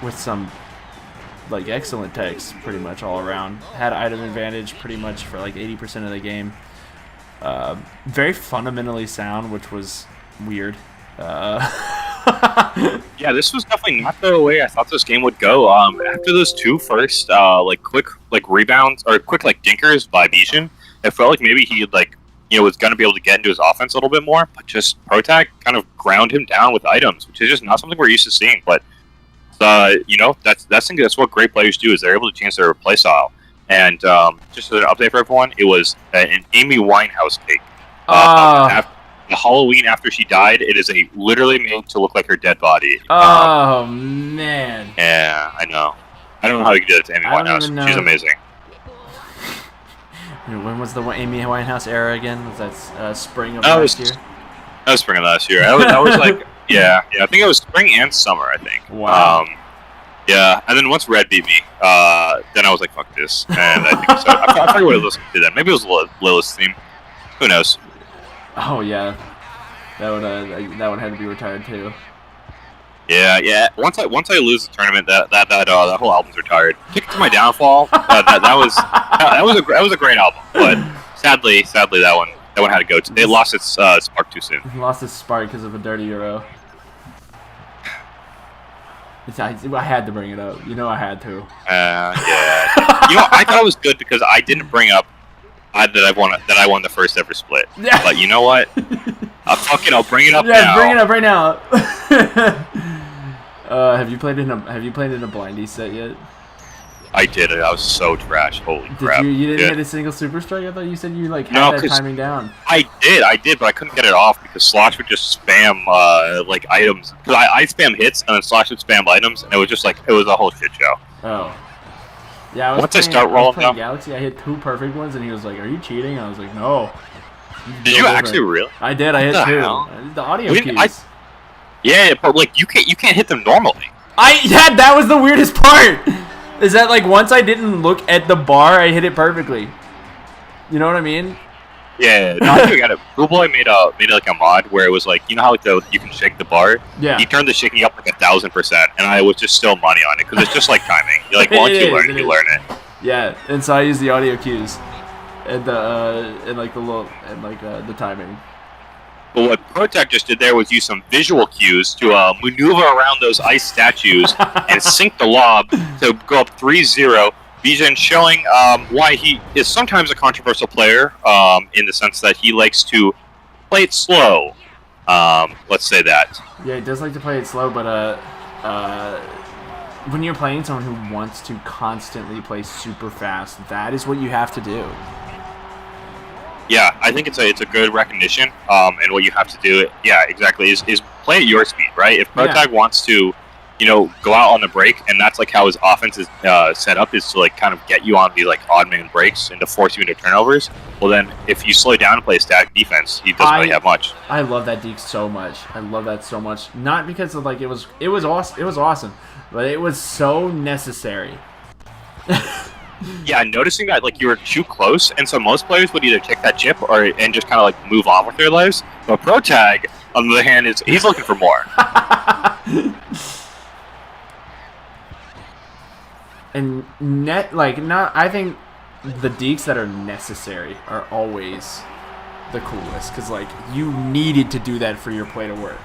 with some excellent techs pretty much all around. Had item advantage pretty much for 80% of the game. Very fundamentally sound, which was weird. Yeah, this was definitely not the way I thought this game would go. After those two first quick rebounds or quick dinkers by Bijan, it felt like maybe he was going to be able to get into his offense a little bit more, but just Protag kind of ground him down with items, which is just not something we're used to seeing. But that's what great players do, is they're able to change their play style. And just as an update for everyone, it was an Amy Winehouse cake. The Halloween after she died, it is literally made to look like her dead body. Oh man. Yeah, I know. I don't know how you can do that to Amy Winehouse. She's amazing. When was the Amy Winehouse era again? Was that spring of last year? That was spring of last year. That was yeah. I think it was spring and summer, I think. Wow. Yeah, and then once Red beat me, then I was like, fuck this. And I think I forget what I listened to then. Maybe it was Lilith's theme. Who knows? Oh, yeah. That one had to be retired, too. Yeah. Once I lose the tournament, that whole album's retired. Ticket to My Downfall. That was a great album, but sadly that one had to go. They lost its spark too soon. Lost its spark because of a dirty Euro. I had to bring it up. I had to. Yeah. I thought it was good because I didn't bring up that I won the first ever split. Yeah. But you know what? I'll bring it up now. Yeah, bring it up right now. Have you played in a blindy set yet? I did it. I was so trash. Holy crap! You didn't hit a single super strike? I thought you said you had that timing down. I did, but I couldn't get it off because Slosh would just spam items. Because I spam hits and then Slosh would spam items, and it was just it was a whole shit show. Oh. Yeah, I start rolling playing Galaxy, I hit 2 perfect ones, and he was like, "Are you cheating?" I was like, "No." Did you actually really? I did. I hit 2. The audio keys. Yeah, but you can't hit them normally. That was the weirdest part. Is that once I didn't look at the bar, I hit it perfectly. You know what I mean? Yeah, no, I think we got it. Blue Boy made a mod where it was how you can shake the bar. Yeah. He turned the shaking up 1,000%, and I was just still money on it because it's just timing. Once you learn it, you learn it. Yeah, and so I use the audio cues, and the timing. But what Protag just did there was use some visual cues to maneuver around those ice statues and sink the lob to go up 3-0. Bijan showing why he is sometimes a controversial player in the sense that he likes to play it slow. Let's say that. Yeah, he does like to play it slow, but when you're playing someone who wants to constantly play super fast, that is what you have to do. Yeah, I think it's a good recognition, and what you have to do, yeah, exactly, is play at your speed, right? If Protag wants to go out on the break, and that's like how his offense is set up, is to like kind of get you on these like odd man breaks and to force you into turnovers. Well, then if you slow down and play static defense, he doesn't really have much. I love that deke so much. I love that so much. Not because of like it was awesome, but it was so necessary. Yeah, noticing that like you were too close, and so most players would either take that chip and just kind of like move on with their lives. But Protag, on the other hand, he's looking for more. And I think the dekes that are necessary are always the coolest, because like you needed to do that for your play to work.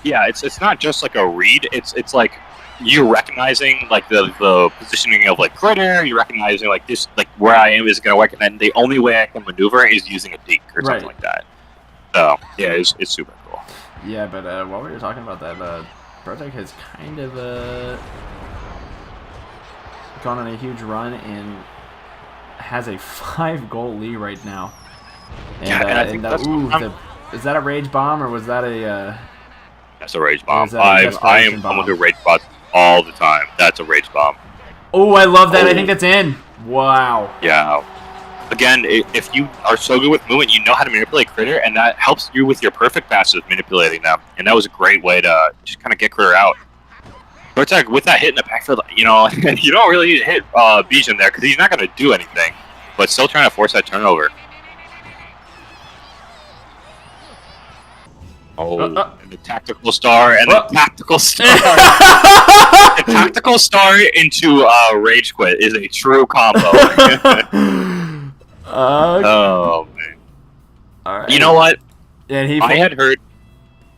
Yeah, it's not just like a read. It's like you're recognizing like the positioning of like critter. You're recognizing like this, like where I am is going to work, and then the only way I can maneuver is using a deke or something like that. So yeah, it's super cool. Yeah, but while we were talking about that, Protag has kind of gone on a huge run and has a 5-goal lead right now. And, yeah, and I think is that a rage bomb or was that a? That's a rage bomb. I am someone who rage bombs all the time. That's a rage bomb. Oh, I love that. I think that's in. Wow. Yeah. Again, if you are so good with movement, you know how to manipulate critter, and that helps you with your perfect passes manipulating them. And that was a great way to just kind of get critter out. Protag, with that hit in the backfield, you don't really need to hit Bijan there because he's not going to do anything, but still trying to force that turnover. Oh, and the tactical star and the tactical star. The tactical star into rage quit is a true combo. Oh man! All right. You know what? And I had heard.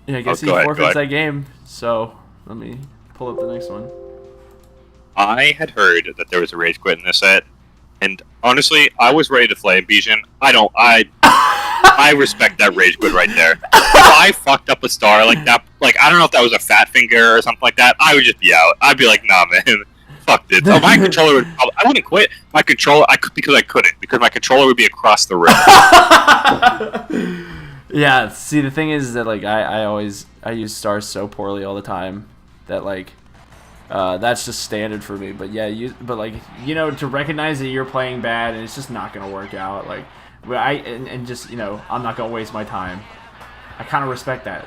Yeah, I guess he forfeits that game. So let me pull up the next one. I had heard that there was a rage quit in this set, and honestly, I was ready to flame Bijan. I respect that rage quit right there. If I fucked up a star like that, like I don't know if that was a fat finger or something like that, I would just be out. I'd be like, nah, man, fuck this. Oh, my controller would. I wouldn't quit. My controller, because I couldn't, because my controller would be across the room. Yeah. See, the thing is that like I use stars so poorly all the time that like that's just standard for me. But yeah, to recognize that you're playing bad and it's just not gonna work out, like. But I'm not gonna waste my time. I kind of respect that.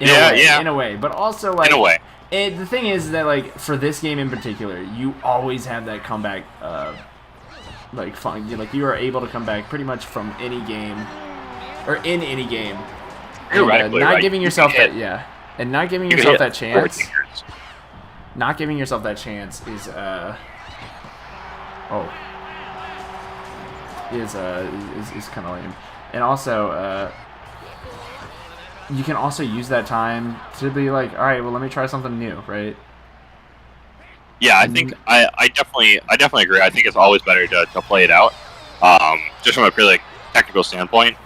In a way, but also like. In a way. The thing is that like for this game in particular, you always have that comeback. Fun. Like you are able to come back pretty much from any game, or in any game. Theoretically, not giving yourself that. Yeah, and not giving yourself that chance. Not giving yourself that chance is is kind of lame. And also, you can also use that time to be like, all right, well, let me try something new, right? Yeah, I think I definitely agree. I think it's always better to play it out, just from a purely like, technical standpoint.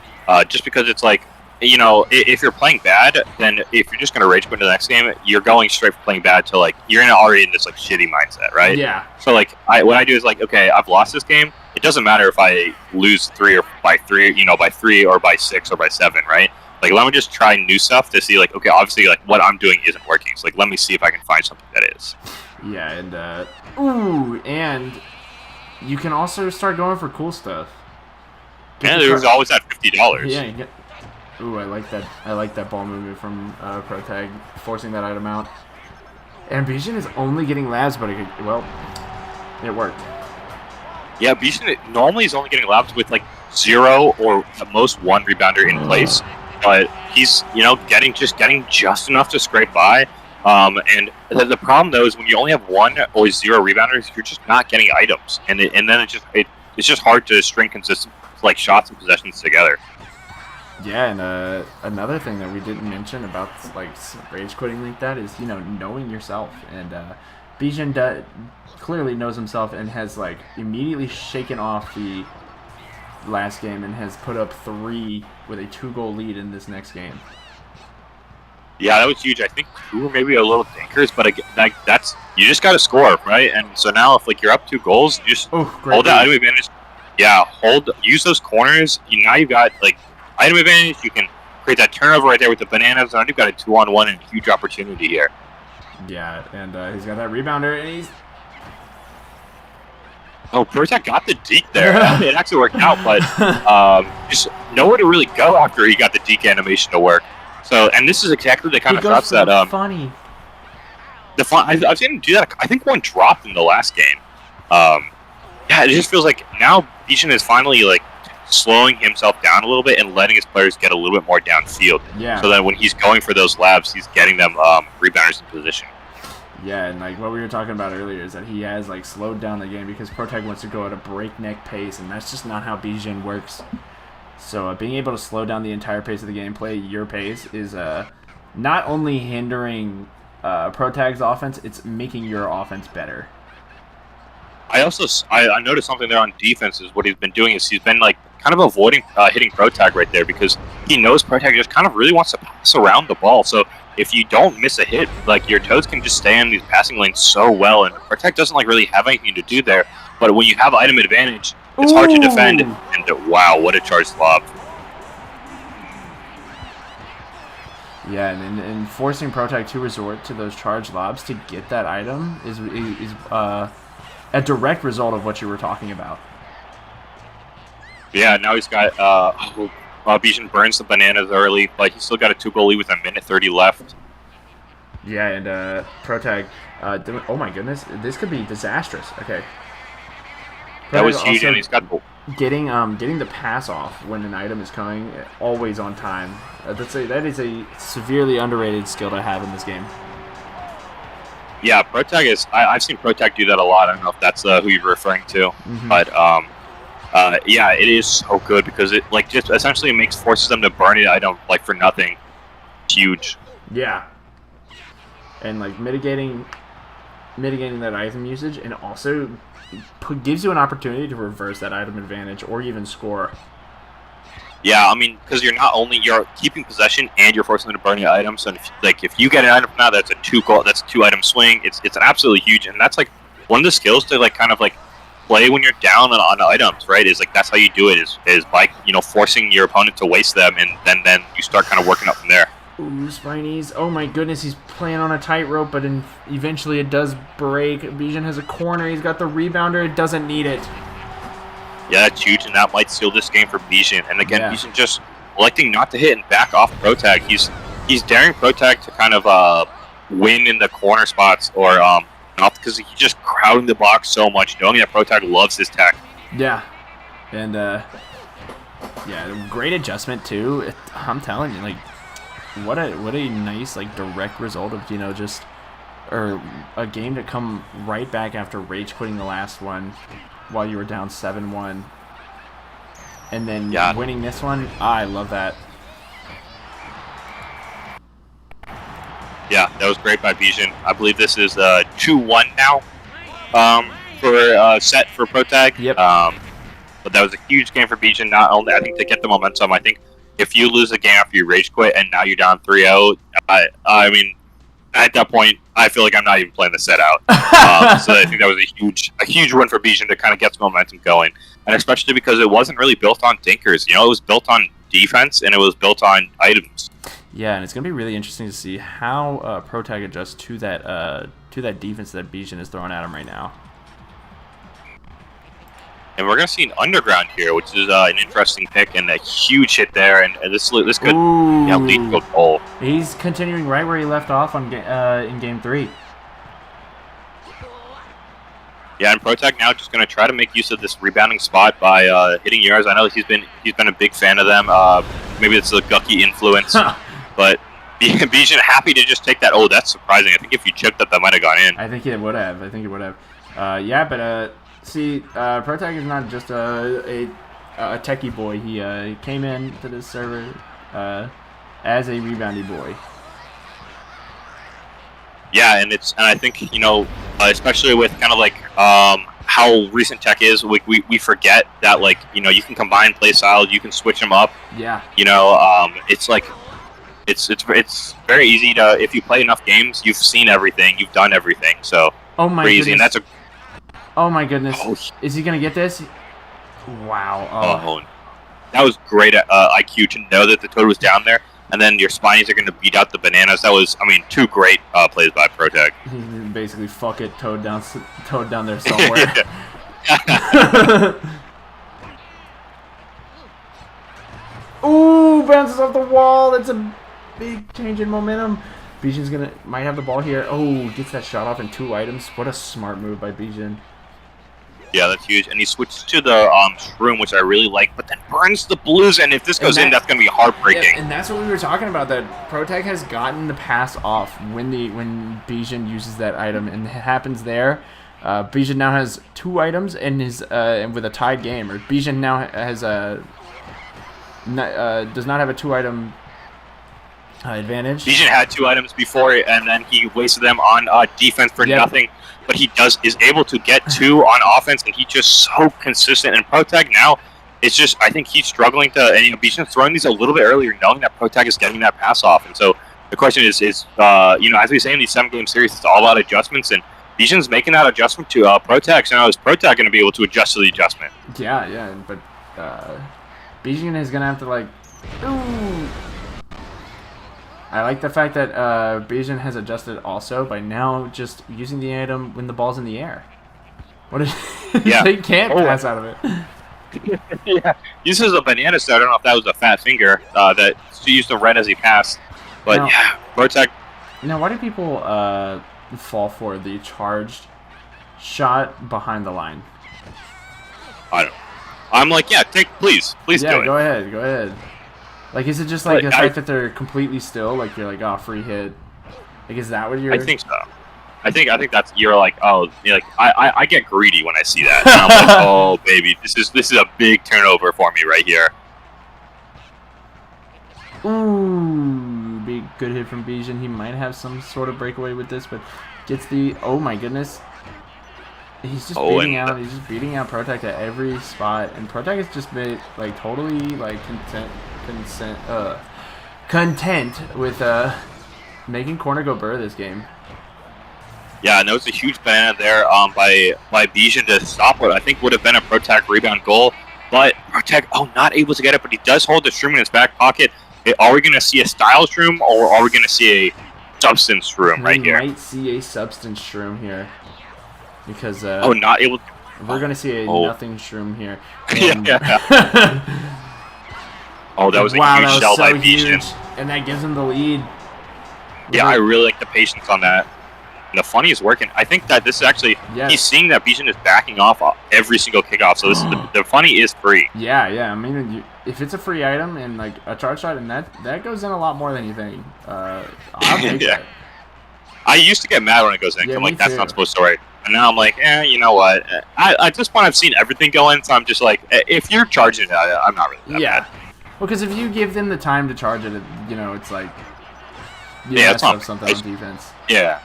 Just because it's like, if you're playing bad, then if you're just gonna rage quit into the next game, you're going straight from playing bad to like you're already in this like shitty mindset, right? Yeah. So like, what I do is like, okay, I've lost this game. It doesn't matter if I lose 3 or by 3, by 3 or by 6 or by 7, right? Like, let me just try new stuff to see, like, okay, obviously, like, what I'm doing isn't working. So, like, let me see if I can find something that is. Yeah, and you can also start going for cool stuff. And there's always that $50. Yeah. I like that. I like that ball movement from Protag, forcing that item out. And Bijan is only getting labs, but it worked. Yeah, Bijan normally is only getting labs with, like, 0 or at most 1 rebounder in place. But he's, getting just enough to scrape by. And the problem, though, is when you only have 1 or 0 rebounders, you're just not getting items. And then it's just hard to string consistent, like, shots and possessions together. Yeah, and another thing that we didn't mention about, like, rage quitting like that is, knowing yourself. And Bijan clearly knows himself and has, like, immediately shaken off the last game and has put up 3 with a 2-goal lead in this next game. Yeah, that was huge. I think 2 were maybe a little thinkers, but like that's you just got to score, right? And so now if like you're up 2 goals, you just hold that item advantage. Yeah, use those corners. Now you've got like item advantage. You can create that turnover right there with the bananas. And you've got a 2-on-1 and a huge opportunity here. Yeah, and he's got that rebounder, and he's... Oh, Protag got the deke there. It actually worked out, but just nowhere to really go after he got the deke animation to work. So, and this is exactly the kind of shots that funny. I've seen him do that. I think one dropped in the last game. Yeah, it just feels like now Bijan is finally like slowing himself down a little bit and letting his players get a little bit more downfield. Yeah. So that when he's going for those labs, he's getting them rebounders in position. Yeah, and like what we were talking about earlier is that he has like slowed down the game because Protag wants to go at a breakneck pace, and that's just not how Bijan works. So being able to slow down the entire pace of the game, play your pace, is not only hindering Protag's offense, it's making your offense better. I noticed something there on defense is what he's been doing is he's been like kind of avoiding hitting Protag right there because he knows Protag just kind of really wants to pass around the ball. So if you don't miss a hit, like your toes can just stay in these passing lanes so well, and Protag doesn't like really have anything to do there. But when you have item advantage, it's hard to defend. And wow, what a charged lob! Yeah, and forcing Protag to resort to those charged lobs to get that item is a direct result of what you were talking about. Yeah, now he's got Bijan burns the bananas early, but he's still got a 2-goal lead with a minute 30 left. Yeah, and Protag, oh my goodness, this could be disastrous. Okay. That was huge, and he's got getting the pass off when an item is coming always on time. That is a severely underrated skill to have in this game. Yeah, Protag is. I've seen Protag do that a lot. I don't know if that's who you're referring to, but yeah, it is so good because it like just essentially forces them to burn the item like for nothing. Huge. Yeah, and like mitigating that item usage, and also gives you an opportunity to reverse that item advantage or even score. Yeah, I mean, because you're keeping possession and you're forcing them to burn the items. And if you get an item now, that's a 2-item swing. It's an absolutely huge, and that's like one of the skills to like kind of like play when you're down on items, right? Is like that's how you do it is by forcing your opponent to waste them, and then you start kind of working up from there. Ooh, Spinies. Oh my goodness, he's playing on a tightrope, but eventually it does break. Bijan has a corner. He's got the rebounder. It doesn't need it. Yeah, that's huge, and that might seal this game for Bijan. And again, Bijan just electing not to hit and back off Protag. He's daring Protag to kind of win in the corner spots or not because he's just crowding the box so much, knowing that Protag loves his tech. Yeah, and yeah, great adjustment too. I'm telling you, like, what a nice like direct result of or a game to come right back after rage quitting the last one while you were down 7-1, and then winning this one. I love that. Yeah, that was great by Bijan. I believe this is 2-1 now for set for Protag. Yep. But that was a huge game for Bijan. Not only I think to get the momentum. I think if you lose a game after you rage quit and now you're down 3-0, I mean, at that point, I feel like I'm not even playing the set out. So I think that was a huge win for Bijan to kind of get some momentum going, and especially because it wasn't really built on dinkers. It was built on defense and it was built on items. Yeah, and it's gonna be really interesting to see how Protag adjusts to that defense that Bijan is throwing at him right now. And we're going to see an underground here, which is an interesting pick and a huge hit there. And this could lead to a goal. He's continuing right where he left off in Game 3. Yeah, and Protag now just going to try to make use of this rebounding spot by hitting yards. I know he's been a big fan of them. Maybe it's a Gucky influence. But Bijan happy to just take that. Oh, that's surprising. I think if you chipped that might have gone in. I think it would have. Yeah, but... See, Protag is not just a techie boy. He came into this server as a reboundy boy. Yeah, and I think especially with kind of like how recent tech is, we forget that like you can combine play styles, you can switch them up. Yeah. It's like it's very easy to, if you play enough games, you've seen everything, you've done everything. So goodness. And that's Oh my goodness! Is he gonna get this? Wow! That was great IQ to know that the toad was down there. and then your Spinies are going to beat out the Bananas. That was, I mean, 2 great plays by Protag. Basically, fuck it, Toad down there somewhere. Ooh, bounces off the wall. That's a big change in momentum. Bijan's might have the ball here. Oh, gets that shot off in 2 items. What a smart move by Bijan. Yeah, that's huge. And he switches to the Shroom, which I really like, but then burns the Blues. And if this goes in, that's going to be heartbreaking. Yeah, and that's what we were talking about. That Protag has gotten the pass off when Bijan uses that item, and it happens there. Bijan now has 2 items and and with a tied game. Or Bijan now has does not have a 2-item advantage. Bijan had 2 items before, and then he wasted them on defense for nothing. But he is able to get 2 on offense, and he's just so consistent. And Protag now, it's just, I think he's struggling to, and Bijan's throwing these a little bit earlier, knowing that Protag is getting that pass off. And so the question is as we say in these 7-game series, it's all about adjustments, and Bijan's making that adjustment to Protag. So now is Protag going to be able to adjust to the adjustment? Yeah, but Bijan is going to have to, like, ooh. I like the fact that Bijan has adjusted also by now just using the item when the ball's in the air. What is they can't pass out of it. Yeah, uses a banana set. I don't know if that was a fat finger that she used the red as he passed. But now, yeah, Protag. Now, why do people fall for the charged shot behind the line? I don't know. I'm like, yeah, please do it. Yeah, go ahead. Like, is it just like the fact that they're completely still? Like, you're like, oh, free hit. Like, is that what you're? I think so. I think that's you're like, oh, you're like I get greedy when I see that. And I'm like, oh baby, this is a big turnover for me right here. Ooh, big good hit from Bijan. He might have some sort of breakaway with this, but gets the. Oh my goodness. He's just beating out. He's just beating out Protag at every spot, and Protag has just been like totally like content with making corner go burr this game. Yeah, no, it's a huge banana there by Bijan to stop what I think would have been a Protag rebound goal, but Protag not able to get it, but he does hold the Shroom in his back pocket. Are we going to see a style Shroom, or are we going to see a substance Shroom right here? We might see a substance Shroom here. Because not able to... we're gonna see a nothing Shroom here. Yeah. That was a huge shell by Bijan, and that gives him the lead. Yeah, I really like the patience on that. And the funny is working. I think that this is actually he's seeing that Bijan is backing off every single kickoff. So this is the funny is free. Yeah. I mean, if it's a free item and like a charge shot, and that goes in a lot more than you think. I'll take that. I used to get mad when it goes in. Yeah, I'm like, that's not supposed to work. And now I'm like, you know what? At this point, I've seen everything go in, so I'm just like, if you're charging it, I'm not really that bad. Well, because if you give them the time to charge it, it's like, it's not something on defense. Yeah.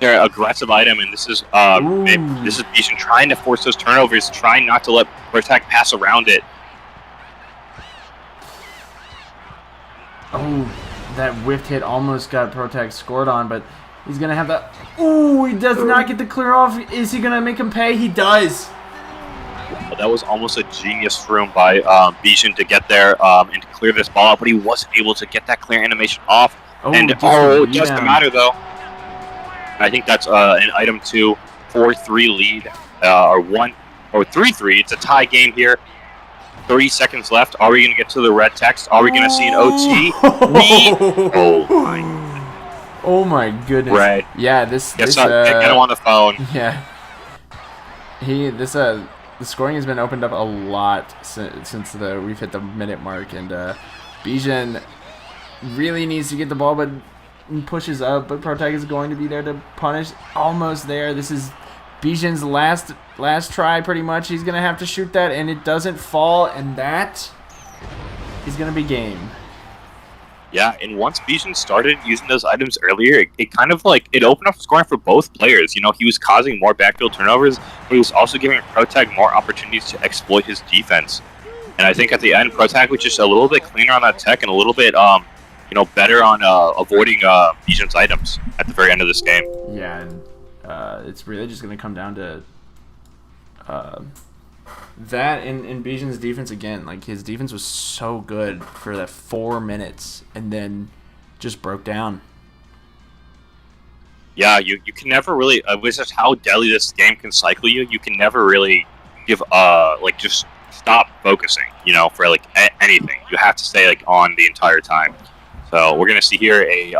They're an aggressive item, and this is Bijan trying to force those turnovers, trying not to let Protag pass around it. Oh, that whiffed hit almost got Protag scored on, but he's going to have that. Ooh, he does not get the clear off. Is he going to make him pay? He does. That was almost a genius room by Bijan to get there and to clear this ball out, but he wasn't able to get that clear animation off. It doesn't matter, though. I think that's an item 2, 4-3 lead, or 3-3. It's a tie game here. 30 seconds left. Are we going to get to the red text? Are we going to see an OT? Oh my goodness. Red. Yeah, get him on the phone. Yeah. The scoring has been opened up a lot since we've hit the minute mark, and Bijan really needs to get the ball, but pushes up, but Protag is going to be there to punish. Almost there. This is Bijan's last try, pretty much. He's going to have to shoot that, and it doesn't fall, and that is going to be game. Yeah, and once Bijan started using those items earlier, it kind of it opened up scoring for both players. He was causing more backfield turnovers, but he was also giving Protag more opportunities to exploit his defense. And I think at the end, Protag was just a little bit cleaner on that tech and a little bit better on avoiding Bijan's items at the very end of this game. Yeah, and it's really just going to come down to That and Bijan's defense again. Like, his defense was so good for that 4 minutes, and then just broke down. Yeah, you can never really. With just how deadly this game can cycle you, you can never really give like just stop focusing. You know, for like anything, you have to stay like on the entire time. So we're gonna see here a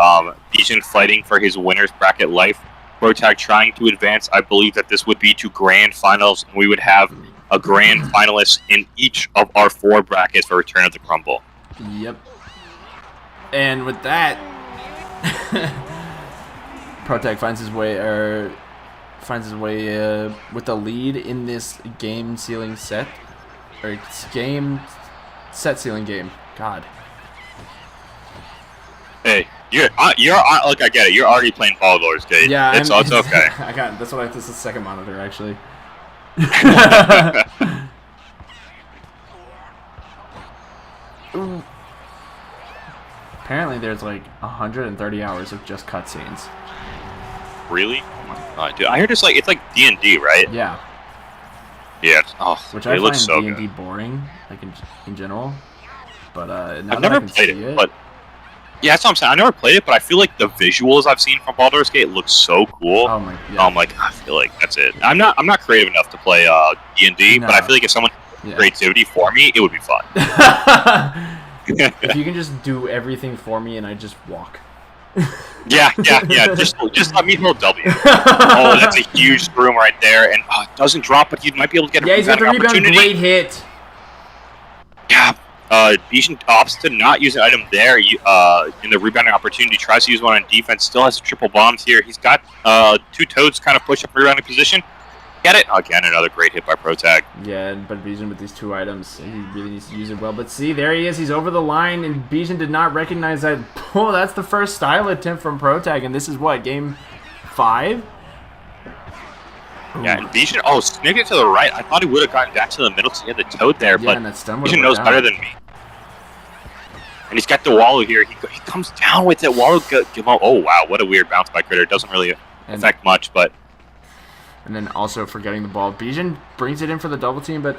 Bijan fighting for his winners bracket life. Protag trying to advance. I believe that this would be to grand finals, and we would have a grand finalist in each of our 4 brackets for Return of the Crumble. Yep. And with that, Protag finds his way with the lead in this game sealing set, or it's game set sealing game. God. Hey, you're look, I get it. You're already playing Baldur's Gate. Yeah, it's okay. I got that's what this is the second monitor actually. Apparently, there's like 130 hours of just cutscenes. Really? Oh my god, dude! I heard it's like D&D, right? Yeah. Yeah. Which it I looks find so D&D good. boring, like in general. But now I've that never I can played see it, but yeah, that's what I'm saying. I never played it, but I feel like the visuals I've seen from Baldur's Gate look so cool. Oh my, yeah. I'm like, I feel like that's it. I'm not creative enough to play D&D, No. but I feel like if someone had creativity for me, it would be fun. If you can just do everything for me and I just walk. Yeah. Just let me hold W. Oh, that's a huge room right there, and it doesn't drop, but you might be able to get a Yeah, he's got the rebound. opportunity. Great hit. Yeah. Bijan opts to not use an item there. In the rebounding opportunity, tries to use one on defense. Still has triple bombs here. He's got 2 toads kind of push up rebounding position. Get it again. Another great hit by Protag. Yeah, but Bijan with these 2 items, he really needs to use it well. But see, there he is. He's over the line, and Bijan did not recognize that. Oh, that's the first style attempt from Protag, and this is what, game 5? Yeah, and Bijan, snipped it to the right. I thought he would have gotten back to the middle, so he had the toad there, Yeah, but and that stun Bijan knows better than me. And he's got the Wallow here. He comes down with it. Wallow, oh wow, what a weird bounce by Critter. Doesn't really affect much, but... And then also forgetting the ball. Bijan brings it in for the double team, but...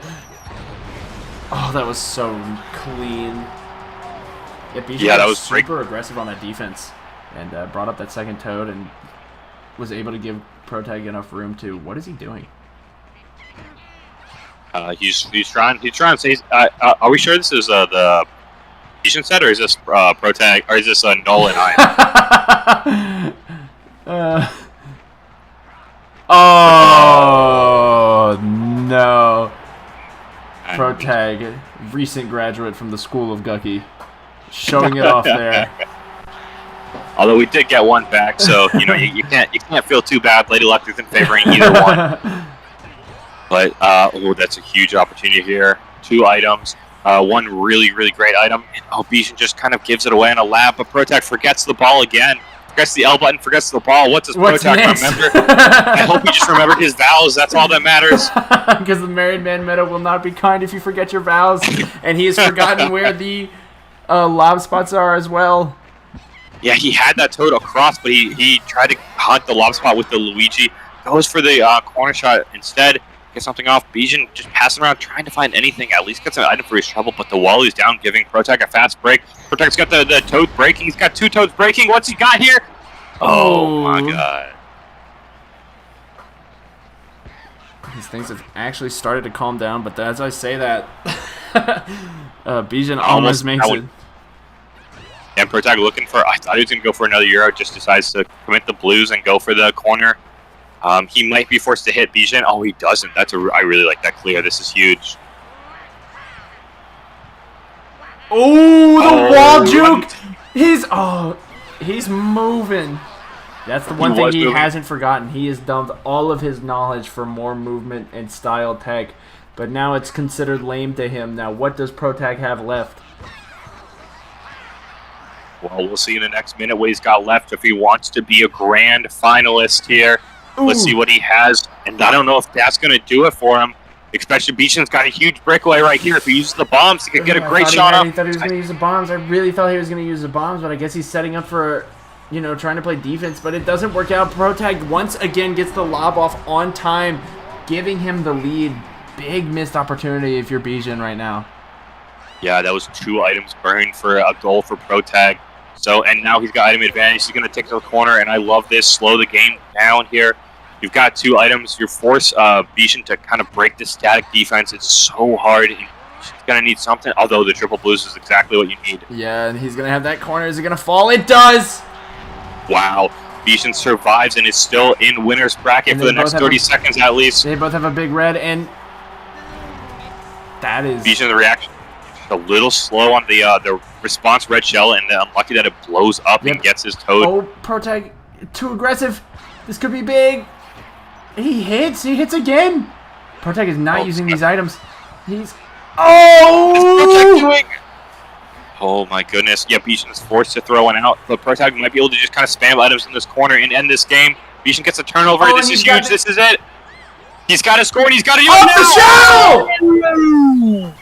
Oh, that was so clean. Yeah, Bijan was super aggressive on that defense. And brought up that second toad and was able to give Protag enough room to... What is he doing? He's trying to say... are we sure this is the Bijan set, or is this Protag, or is this Null and I? Oh, no. Protag, recent graduate from the School of Gucky, showing it off there. Although we did get one back, so you can't feel too bad. Lady Luck isn't favoring either one. But that's a huge opportunity here. 2 items, one really great item. And Bijan just kind of gives it away in a lab, but Protag forgets the ball again. Forgets the L button, forgets the ball. What does Protag remember? I hope he just remembered his vows. That's all that matters. Because the married man meta will not be kind if you forget your vows. And he has forgotten where the lob spots are as well. Yeah, he had that toad across, but he tried to hunt the lob spot with the Luigi. Goes for the corner shot instead. Gets something off. Bijan just passing around, trying to find anything. At least gets an item for his trouble, but the Wally's down, giving Protag a fast break. Protag's got the toad breaking. He's got 2 toads breaking. What's he got here? Oh my god. These things have actually started to calm down, but as I say that, Bijan almost makes it. And Protag looking for... I thought he was going to go for another Euro, just decides to commit the blues and go for the corner. He might be forced to hit Bijan. Oh, he doesn't. I really like that clear. This is huge. Oh, the wall juke! He's moving. That's the one thing he hasn't forgotten. He has dumped all of his knowledge for more movement and style tech, but now it's considered lame to him. Now, what does Protag have left? Well, we'll see in the next minute what he's got left if he wants to be a grand finalist here. Ooh. Let's see what he has, and I don't know if that's going to do it for him. Especially Bijan's got a huge breakaway right here. If he uses the bombs, he could get a great shot off. I thought he was going to use the bombs. I really thought he was going to use the bombs, but I guess he's setting up for, trying to play defense, but it doesn't work out. Protag once again gets the lob off on time, giving him the lead. big missed opportunity if you're Bijan right now. Yeah, that was 2 items burned for a goal for Protag. So, and now he's got item advantage. He's going to take to the corner, and I love this. Slow the game down here. You've got 2 items. You force Bijan to kind of break the static defense. It's so hard. He's going to need something, although the triple blues is exactly what you need. Yeah, and he's going to have that corner. Is it going to fall? It does! Wow. Bijan survives and is still in winner's bracket for the next 30 seconds at least. They both have a big red, and that is... Bijan, the reaction a little slow on the response red shell, and unlucky that it blows up and gets his toad. Oh, Protag, too aggressive. This could be big. He hits again. Protag is not using these items. He's... Oh! What's Protag doing? Oh my goodness. Yeah, Bijan is forced to throw one out, but Protag might be able to just kind of spam items in this corner and end this game. Bijan gets a turnover. This is huge. This is it. He's got to score, and he's got to use it now!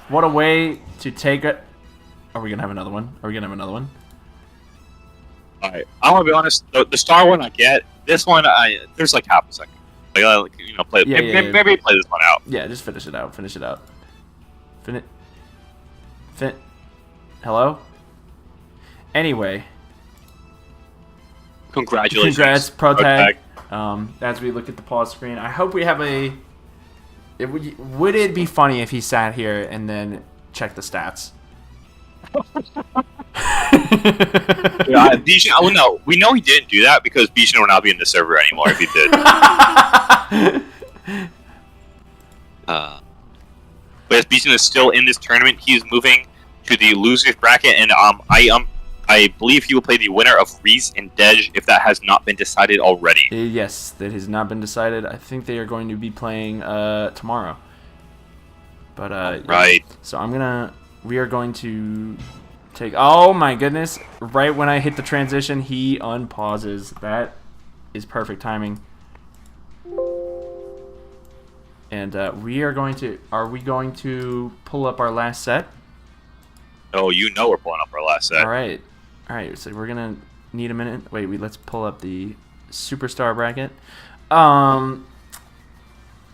What a way to take it. Are we going to have another one? All right. I want to be honest. The star one I get. This one, there's like half a second. Like, play. Maybe play this one out. Yeah, just finish it out. Hello? Anyway. Congratulations. Congrats, Protag. As we look at the pause screen, I hope we have a... Would it be funny if he sat here and then checked the stats? Bijan, oh no, we know he didn't do that because Bijan will not be in the server anymore if he did. But as Bijan is still in this tournament, he is moving to the losers bracket, and I believe he will play the winner of Reese and Dej if that has not been decided already. Yes, that has not been decided. I think they are going to be playing tomorrow. But right. Yeah. So we are going to take... Oh my goodness. Right when I hit the transition, he unpauses. That is perfect timing. And we are going to... Are we going to pull up our last set? Oh, we're pulling up our last set. All right, so we're going to need a minute. Wait, let's pull up the Superstar bracket.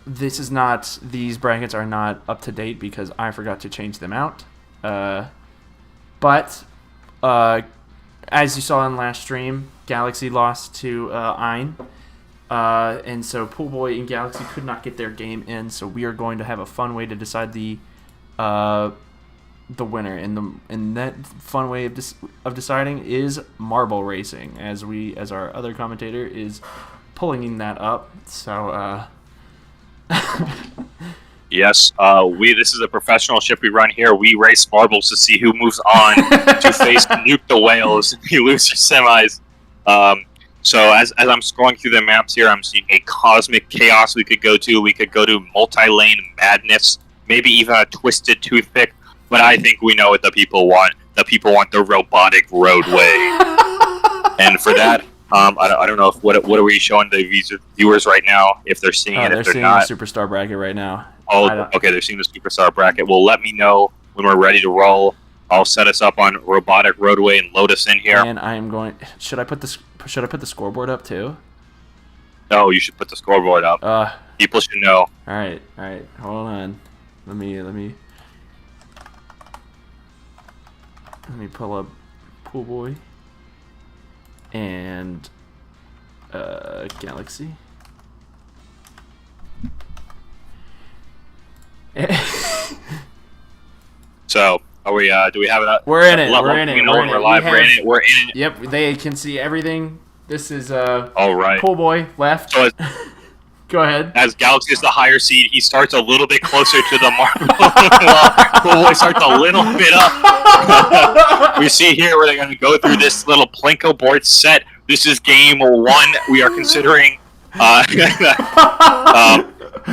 These brackets are not up to date because I forgot to change them out. But as you saw in last stream, Galaxy lost to Ein. And so Poolboy and Galaxy could not get their game in, so we are going to have a fun way to decide the winner, and that fun way of deciding is marble racing, as our other commentator is pulling that up. So yes, this is a professional ship we run here. We race marbles to see who moves on to face NuketheWales. You lose your semis. So as I'm scrolling through the maps here, I'm seeing a cosmic chaos we could go to. We could go to multi-lane madness, maybe even a twisted toothpick. But I think we know what the people want. The people want the robotic roadway. And for that, I don't know what are we showing the viewers right now, if they're seeing it, if they're not. The Superstar bracket right now. Oh, okay, they're seeing the Superstar bracket. Well, let me know when we're ready to roll. I'll set us up on robotic roadway and load us in here. And I am going... Should I put the scoreboard up too? No, you should put the scoreboard up. People should know. All right. Hold on. Let me pull up Poolboy and Galaxy. So, are we? Do we have it up? We're in it. We're in it. We're live. We're in it. We're in it. Yep, they can see everything. This is all right. Poolboy left. So go ahead. As Galaxy is the higher seed, he starts a little bit closer to the marble. Poolboy starts a little bit up. We see here where they're going to go through this little Plinko board set. This is game 1. We are considering.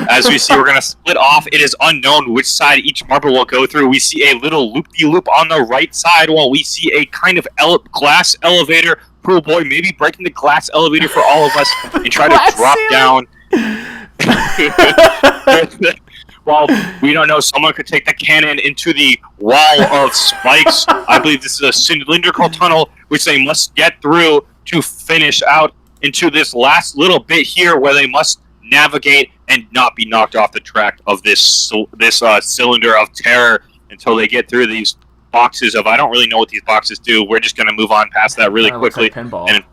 As we see, we're going to split off. It is unknown which side each marble will go through. We see a little loop-de-loop on the right side, while we see a kind of glass elevator. Poolboy maybe breaking the glass elevator for all of us and try to drop down. Well, we don't know. Someone could take the cannon into the wall of spikes. I believe this is a cylindrical tunnel, which they must get through to finish out into this last little bit here, where they must navigate and not be knocked off the track of this cylinder of terror until they get through these boxes of I don't really know what these boxes do. We're just going to move on past that really quickly. Looks like pinball. And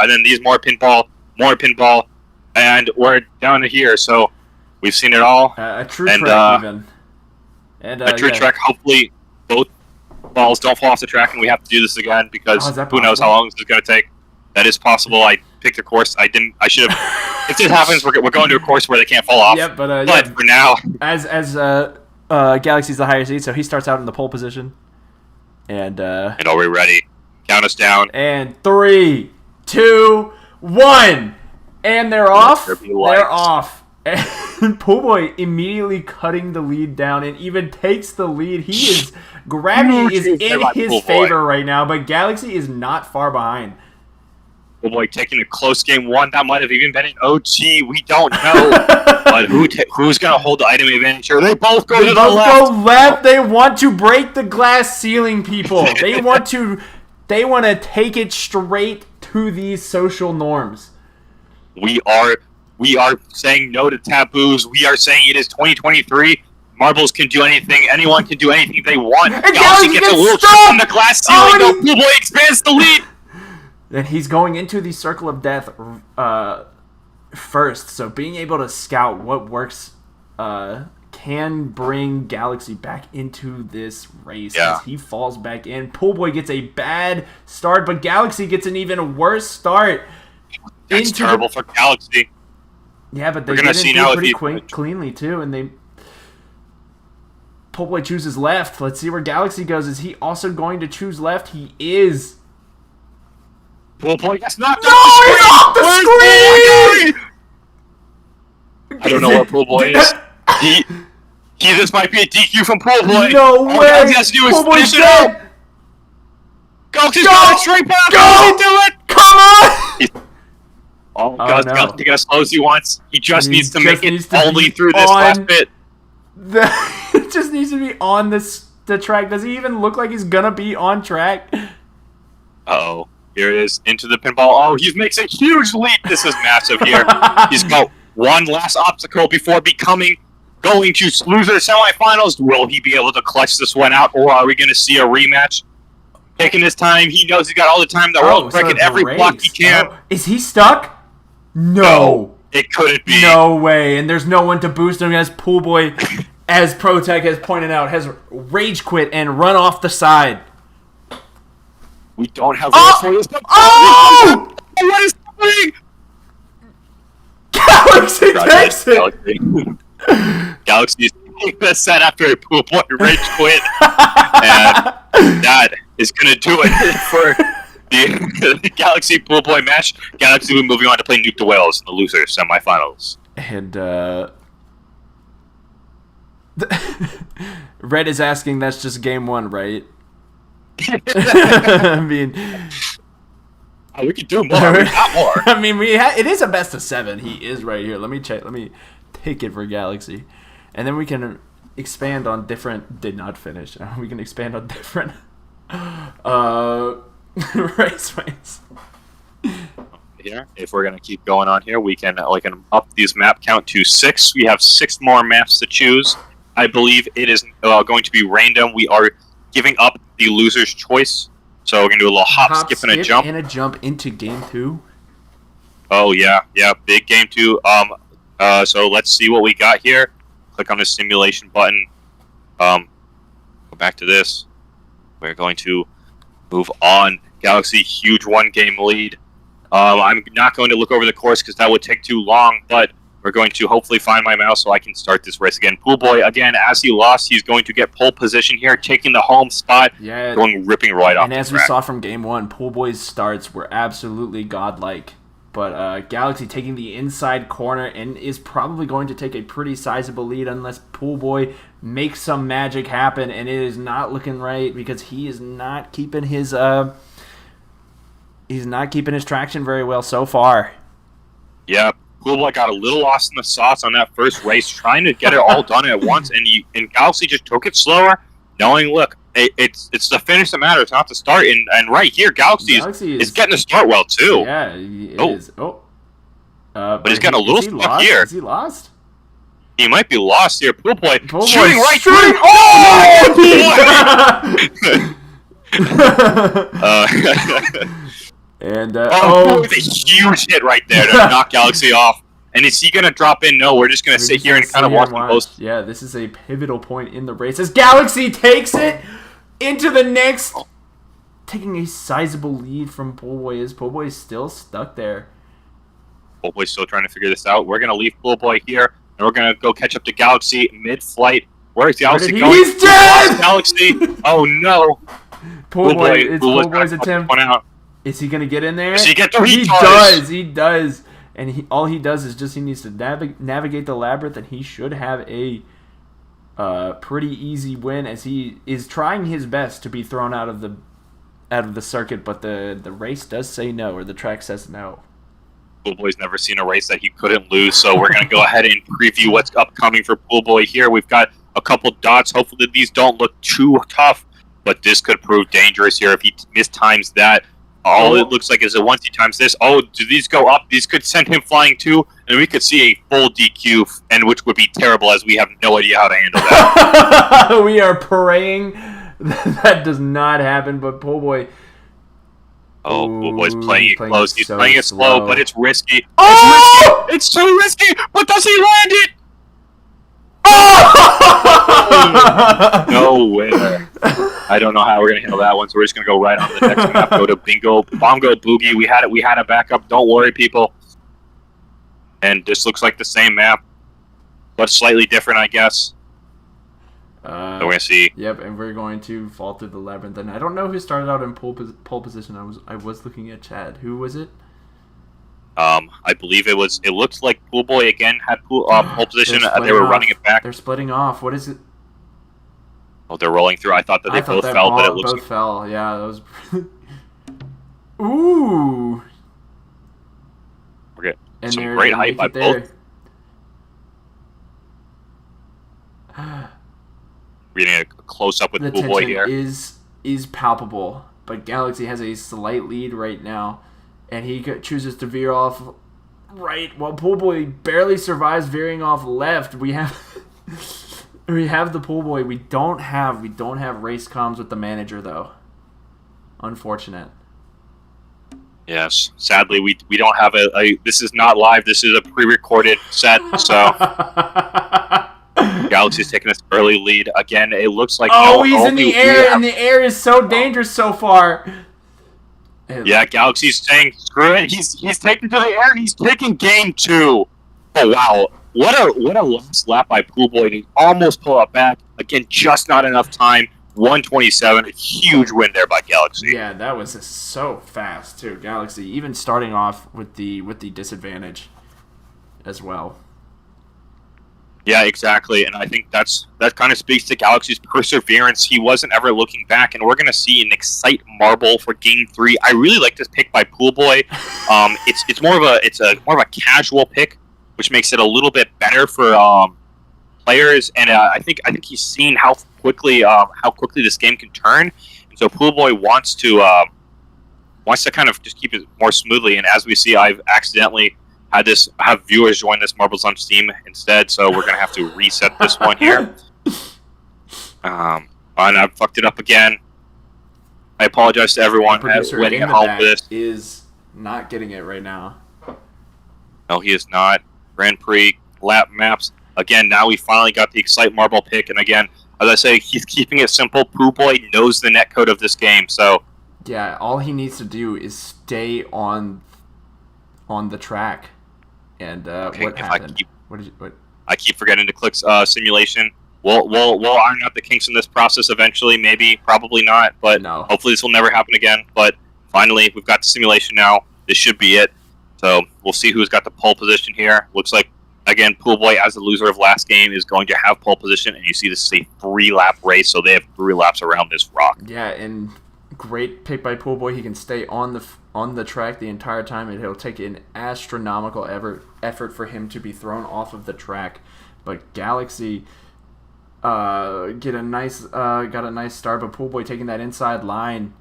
then these more pinball, and we're down to here. So we've seen it all. A true track even. And a true track. Hopefully both balls don't fall off the track and we have to do this again because who knows how long this is going to take. That is possible. I picked a course. I should have. If this happens, we're going to a course where they can't fall off. Yeah, but for now, as Galaxy's the higher seed, so he starts out in the pole position. And are we ready? Count us down. And 3, 2, 1, and they're off. They're off. And Poolboy immediately cutting the lead down and even takes the lead. Gravity is in his favor right now, but Galaxy is not far behind. Poolboy taking a close game one. That might have even been an OT. We don't know. But who's going to hold the item advantage here? They both go to the left. They both go left. They want to break the glass ceiling, people. They want to take it straight to these social norms. We are saying no to taboos. We are saying it is 2023. Marbles can do anything. Anyone can do anything they want. And Galaxy gets a little trip on the glass ceiling. Poolboy expands the lead. And he's going into the circle of death first. So being able to scout what works can bring Galaxy back into this race as he falls back in. Poolboy gets a bad start, but Galaxy gets an even worse start. That's terrible for Galaxy. Yeah, but they did it pretty cleanly too, and Poolboy chooses left. Let's see where Galaxy goes. Is he also going to choose left? He is. Poolboy gets knocked off the screen! I don't know where Poolboy is. This might be a DQ from Poolboy. No way! All he has to do is finish it out. Galaxy's going straight back. Go! Do it! Come on! Galaxy get as slow as he wants. He just needs to make it only through this last bit. It just needs to be on the track. Does he even look like he's gonna be on track? Uh-oh. Here it is, into the pinball. Oh, he makes a huge leap. This is massive here. He's got one last obstacle before going to loser semifinals. Will he be able to clutch this one out, or are we going to see a rematch? Taking his time. He knows he's got all the time in the world, breaking every block he can. Is he stuck? No. It couldn't be. No way. And there's no one to boost him as Poolboy, as Protag has pointed out, has rage quit and run off the side. We don't have rules for this. What is happening? Galaxy takes it. Galaxy is taking the set after a Poolboy rage quit. And that is going to do it for the Galaxy Poolboy match. Galaxy will be moving on to play NuketheWales in the loser semifinals. And Red is asking, that's just game one, right? I mean, we could do more. We got more. I mean, it is a best of 7. He is right here. Let me check. Let me take it for Galaxy, and then we can expand on different. Did not finish. We can expand on different raceways. Here, if we're gonna keep going on here, we can up these map count to 6. We have 6 more maps to choose. I believe it is going to be random. We are giving up the loser's choice. So we're going to do a little hop, skip, and a jump. And a jump into game 2. Oh, yeah. Big game 2. So let's see what we got here. Click on the simulation button. Go back to this. We're going to move on. Galaxy, huge 1-game lead. I'm not going to look over the course because that would take too long, but we're going to hopefully find my mouse so I can start this race again. Poolboy, again, as he lost, he's going to get pole position here, taking the home spot, ripping right off the track. And as we saw from game 1, Poolboy's starts were absolutely godlike. But Galaxy taking the inside corner and is probably going to take a pretty sizable lead unless Poolboy makes some magic happen, and it is not looking right because he is not keeping his traction very well so far. Yeah. Poolboy got a little lost in the sauce on that first race, trying to get it all done at once, and Galaxy just took it slower, knowing, look, it's the finish that matters, not the start. And right here, Galaxy is getting the start well, too. Yeah, it is. Oh. But he's got a little stuck here. Is he lost? He might be lost here. Pool boy Pool shooting boy right shooting. through. And with a huge hit right there to knock Galaxy off. And is he gonna drop in? No, we're just gonna sit here and kind of watch the post. Yeah, this is a pivotal point in the race as Galaxy takes it into the next, taking a sizable lead from Pool Boy. Is Pool Boy still stuck there? Pool Boy's still trying to figure this out. We're gonna leave Pool Boy here, and we're gonna go catch up to Galaxy mid-flight. Where is Galaxy going? He's dead! Galaxy! Oh no! Pool Boy, it's Pool Boy's attempt. Is he gonna get in there? Does he get through? He does. And all he does is he needs to navigate the labyrinth, and he should have a pretty easy win, as he is trying his best to be thrown out of the circuit, but the race does say no, or the track says no. Pool Boy's never seen a race that he couldn't lose, so we're going to go ahead and preview what's upcoming for Pool Boy here. We've got a couple dots. Hopefully these don't look too tough, but this could prove dangerous here if he mistimes that. All it looks like is that once he times this, do these go up? These could send him flying too, and we could see a full DQ, and which would be terrible, as we have no idea how to handle that. We are praying that does not happen, but Pool Boy... Pool Boy's playing it close. He's so playing it slow, but it's risky. Oh! It's risky! It's so risky! But does he land it? Oh! No way. I don't know how we're gonna handle that one, so we're just gonna go right on to the next map. Go to Bingo, Bongo, Boogie. We had a backup. Don't worry, people. And this looks like the same map, but slightly different, I guess. So we're gonna see. Yep, and we're going to fall through the labyrinth. And I don't know who started out in pole position. I was looking at Chad. Who was it? I believe it was. It looked like Pool Boy again had pole position. They were running it back. They're splitting off. What is it? Oh, they're rolling through. I thought that they both fell, but it looks both fell. Yeah, that was. Ooh. We're getting some great hype by both. We're getting a close up with Pool Boy here. Is palpable, but Galaxy has a slight lead right now, and he chooses to veer off right while Pool Boy barely survives veering off left. We have the Pool Boy. We don't have race comms with the manager though. Unfortunate. Yes, sadly we don't have a. This is not live. This is a pre-recorded set. So Galaxy's taking this early lead again. It looks like he's in the air, and the air is so dangerous so far. Yeah, Galaxy's saying screw it. He's taking to the air. He's taking game 2. Oh wow. What a last lap by Pool Boy. He almost pulled it back. Again, just not enough time. 127. A huge win there by Galaxy. Yeah, that was so fast too. Galaxy even starting off with the disadvantage as well. Yeah, exactly. And I think that kind of speaks to Galaxy's perseverance. He wasn't ever looking back, and we're going to see an Excite Marble for Game 3. I really like this pick by Pool Boy. It's more of a casual pick, which makes it a little bit better for players. And I think he's seen how quickly this game can turn. And so Pool Boy wants to kind of just keep it more smoothly. And as we see, I've accidentally have viewers join this Marbles on Steam instead, so we're gonna have to reset this one here. And I fucked it up again. I apologize to everyone waiting at home for this. Is not getting it right now. No, he is not. Grand Prix lap maps again. Now we finally got the Excite Marble pick, and again, as I say, he's keeping it simple. Pool Boy knows the netcode of this game, so yeah, all he needs to do is stay on the track. And what happened? I keep forgetting to click simulation. We'll iron out the kinks in this process eventually. Maybe, probably not, but hopefully this will never happen again. But finally, we've got the simulation now. This should be it. So we'll see who's got the pole position here. Looks like, again, Pool Boy, as the loser of last game, is going to have pole position. And you see this is a 3-lap race, so they have 3 laps around this rock. Yeah, and great pick by Pool Boy. He can stay on the track the entire time, and it'll take an astronomical effort for him to be thrown off of the track. But Galaxy got a nice start, but Pool Boy taking that inside line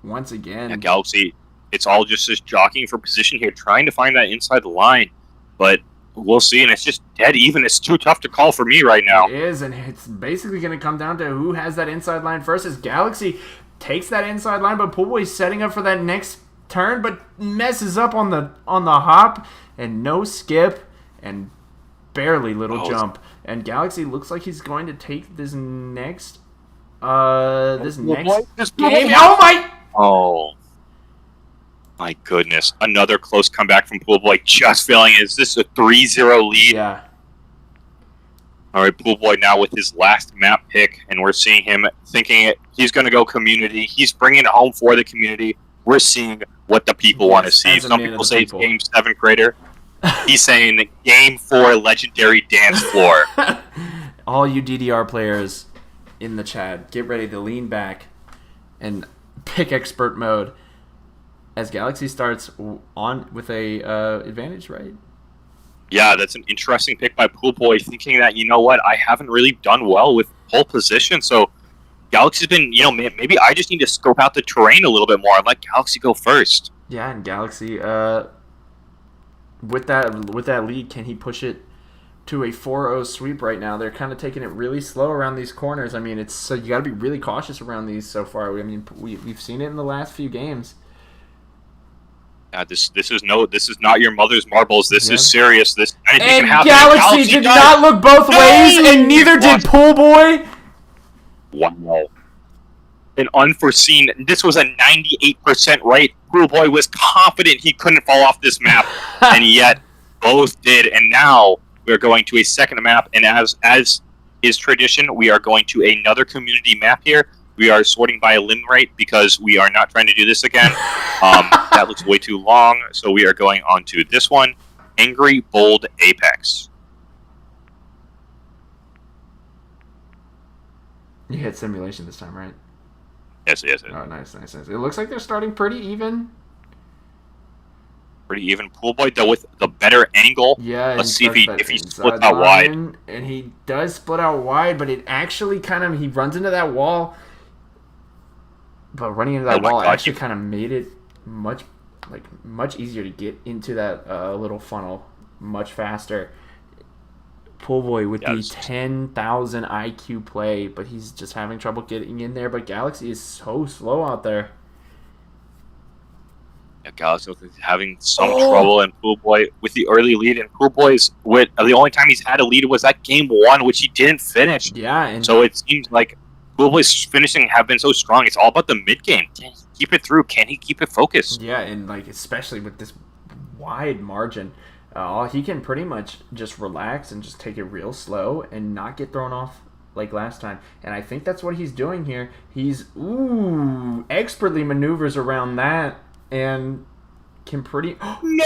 once again. Yeah, Galaxy it's all just this jockeying for position here, trying to find that inside the line. But we'll see, and it's just dead even. It's too tough to call for me right now. It is, and it's basically going to come down to who has that inside line first. As Galaxy takes that inside line, but Poolboy's setting up for that next turn, but messes up on the hop, and no skip, and barely little jump. And Galaxy looks like he's going to take this next game. Oh my! Oh my goodness! Another close comeback from Poolboy. Just failing. Is this a 3-0 lead? Yeah. All right, Poolboy now with his last map pick, and we're seeing him thinking he's going to go community. He's bringing it home for the community. We're seeing what the people want to see. Some people say it's Game 7 Crater. He's saying Game 4 Legendary Dance Floor. All you DDR players in the chat, get ready to lean back and pick expert mode as Galaxy starts on with a advantage, right? Yeah, that's an interesting pick by Poolboy, thinking that, you know what, I haven't really done well with pole position, so Galaxy's been, maybe I just need to scope out the terrain a little bit more and let Galaxy go first. Yeah, and Galaxy, with that lead, can he push it to a 4-0 sweep right now? They're kind of taking it really slow around these corners. I mean, so you got to be really cautious around these so far. I mean, we've seen it in the last few games. Yeah, this is not your mother's marbles. This is serious. Anything and can happen. Galaxy did not look both ways, and neither did Poolboy. Wow. An unforeseen. This was a 98% right. Poolboy was confident he couldn't fall off this map, and yet both did. And now we're going to a second map, and as is tradition, we are going to another community map here. We are sorting by eliminate rate because we are not trying to do this again. That looks way too long, so we are going on to this one, Angry Bold Apex. You hit simulation this time, right? Yes. Oh, nice. It looks like they're starting pretty even. Pretty even. Poolboy, though, with the better angle. Yeah, let's see if he splits out wide. And he does split out wide, but it actually he runs into that wall. But running into that wall actually kind of made it much easier to get into that little funnel much faster. Poolboy with the 10,000 IQ play, but he's just having trouble getting in there. But Galaxy is so slow out there. Yeah, Galaxy is having some trouble, and Poolboy with the early lead. And Poolboy's the only time he's had a lead was that game 1, which he didn't finish. Yeah, and so it seems like Poolboy's finishing have been so strong. It's all about the mid game. Can he keep it through? Can he keep it focused? Yeah, and especially with this wide margin, he can pretty much just relax and just take it real slow and not get thrown off like last time. And I think that's what he's doing here. He's expertly maneuvers around that and can pretty. No,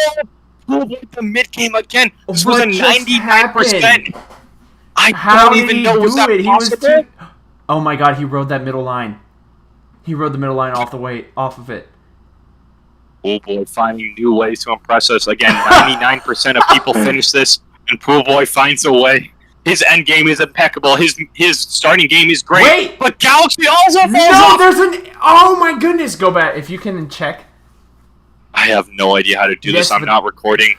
Poolboy the mid game again. This was a 99%. How did he do it? He was too. Oh my God! He rode that middle line. He rode the middle line off of it. Poolboy finding new ways to impress us. Again, 99% of people finish this, and Poolboy finds a way. His end game is impeccable. His starting game is great. Wait! But Galaxy also falls off! There's an... Oh my goodness! Go back. If you can check. I have no idea how to do this. I'm not recording.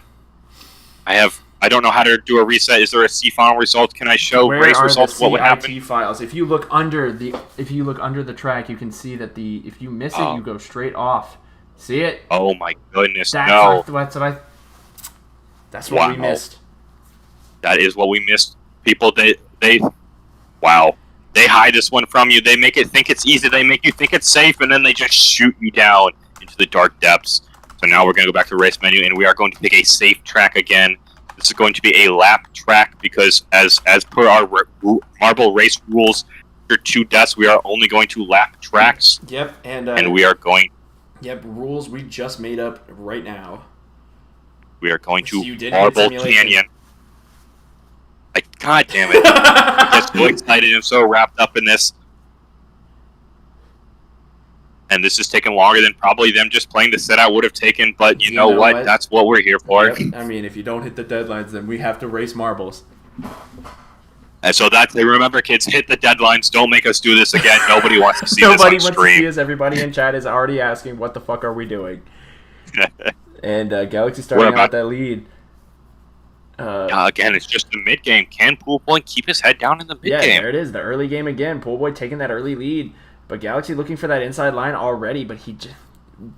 I don't know how to do a reset. Is there a C final result? Can I show race results? What would happen? Files. If you look under the track, you can see that if you miss it, you go straight off. See it? Oh my goodness! That's what we missed. That is what we missed. People, they hide this one from you. They make it think it's easy. They make you think it's safe, and then they just shoot you down into the dark depths. So now we're going to go back to the race menu, and we are going to pick a safe track again. This is going to be a lap track because, as per our marble race rules, after 2 deaths, we are only going to lap tracks. Yep, and we are going. Yep, rules we just made up right now. We are going to Marble Canyon. God damn it! I'm just so excited and so wrapped up in this. And this is taking longer than probably them just playing the set I would have taken, but you know what? That's what we're here for. Yep. I mean, if you don't hit the deadlines, then we have to race marbles. And so remember, kids, hit the deadlines. Don't make us do this again. Nobody wants to see this on Nobody wants stream. to see us. Everybody in chat is already asking, what the fuck are we doing? And Galaxy starting out that lead. Again, it's just the mid game. Can Pool Boy keep his head down in the mid Yeah, game? there it is. The early game again. Pool Boy taking that early lead. But Galaxy looking for that inside line already. But he just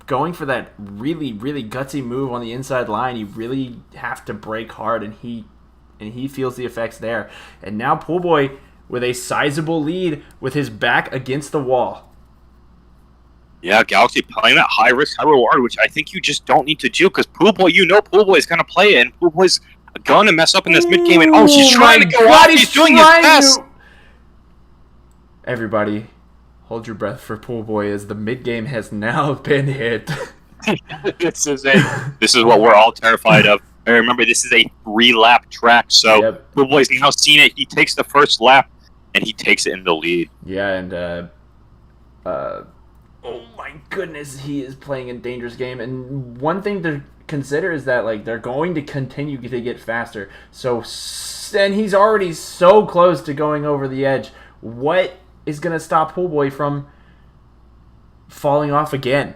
going for that really, really gutsy move on the inside line. You really have to break hard, and he feels the effects there. And now Pool Boy with a sizable lead with his back against the wall. Yeah, Galaxy playing that high risk, high reward, which I think you just don't need to do because Pool Boy, Pool Boy is going to play it, and Pool Boy's going to mess up in this mid game. And he's trying to go off. He's doing his best. Everybody, hold your breath for Pool Boy as the mid game has now been hit. This is what we're all terrified of. And remember, this is a 3-lap track, so Pool Boy's now seen it. He takes the first lap, and he takes it in the lead. Yeah, and oh my goodness, he is playing a dangerous game. And one thing to consider is that like they're going to continue to get faster. And he's already so close to going over the edge. What is going to stop Pool Boy from falling off again?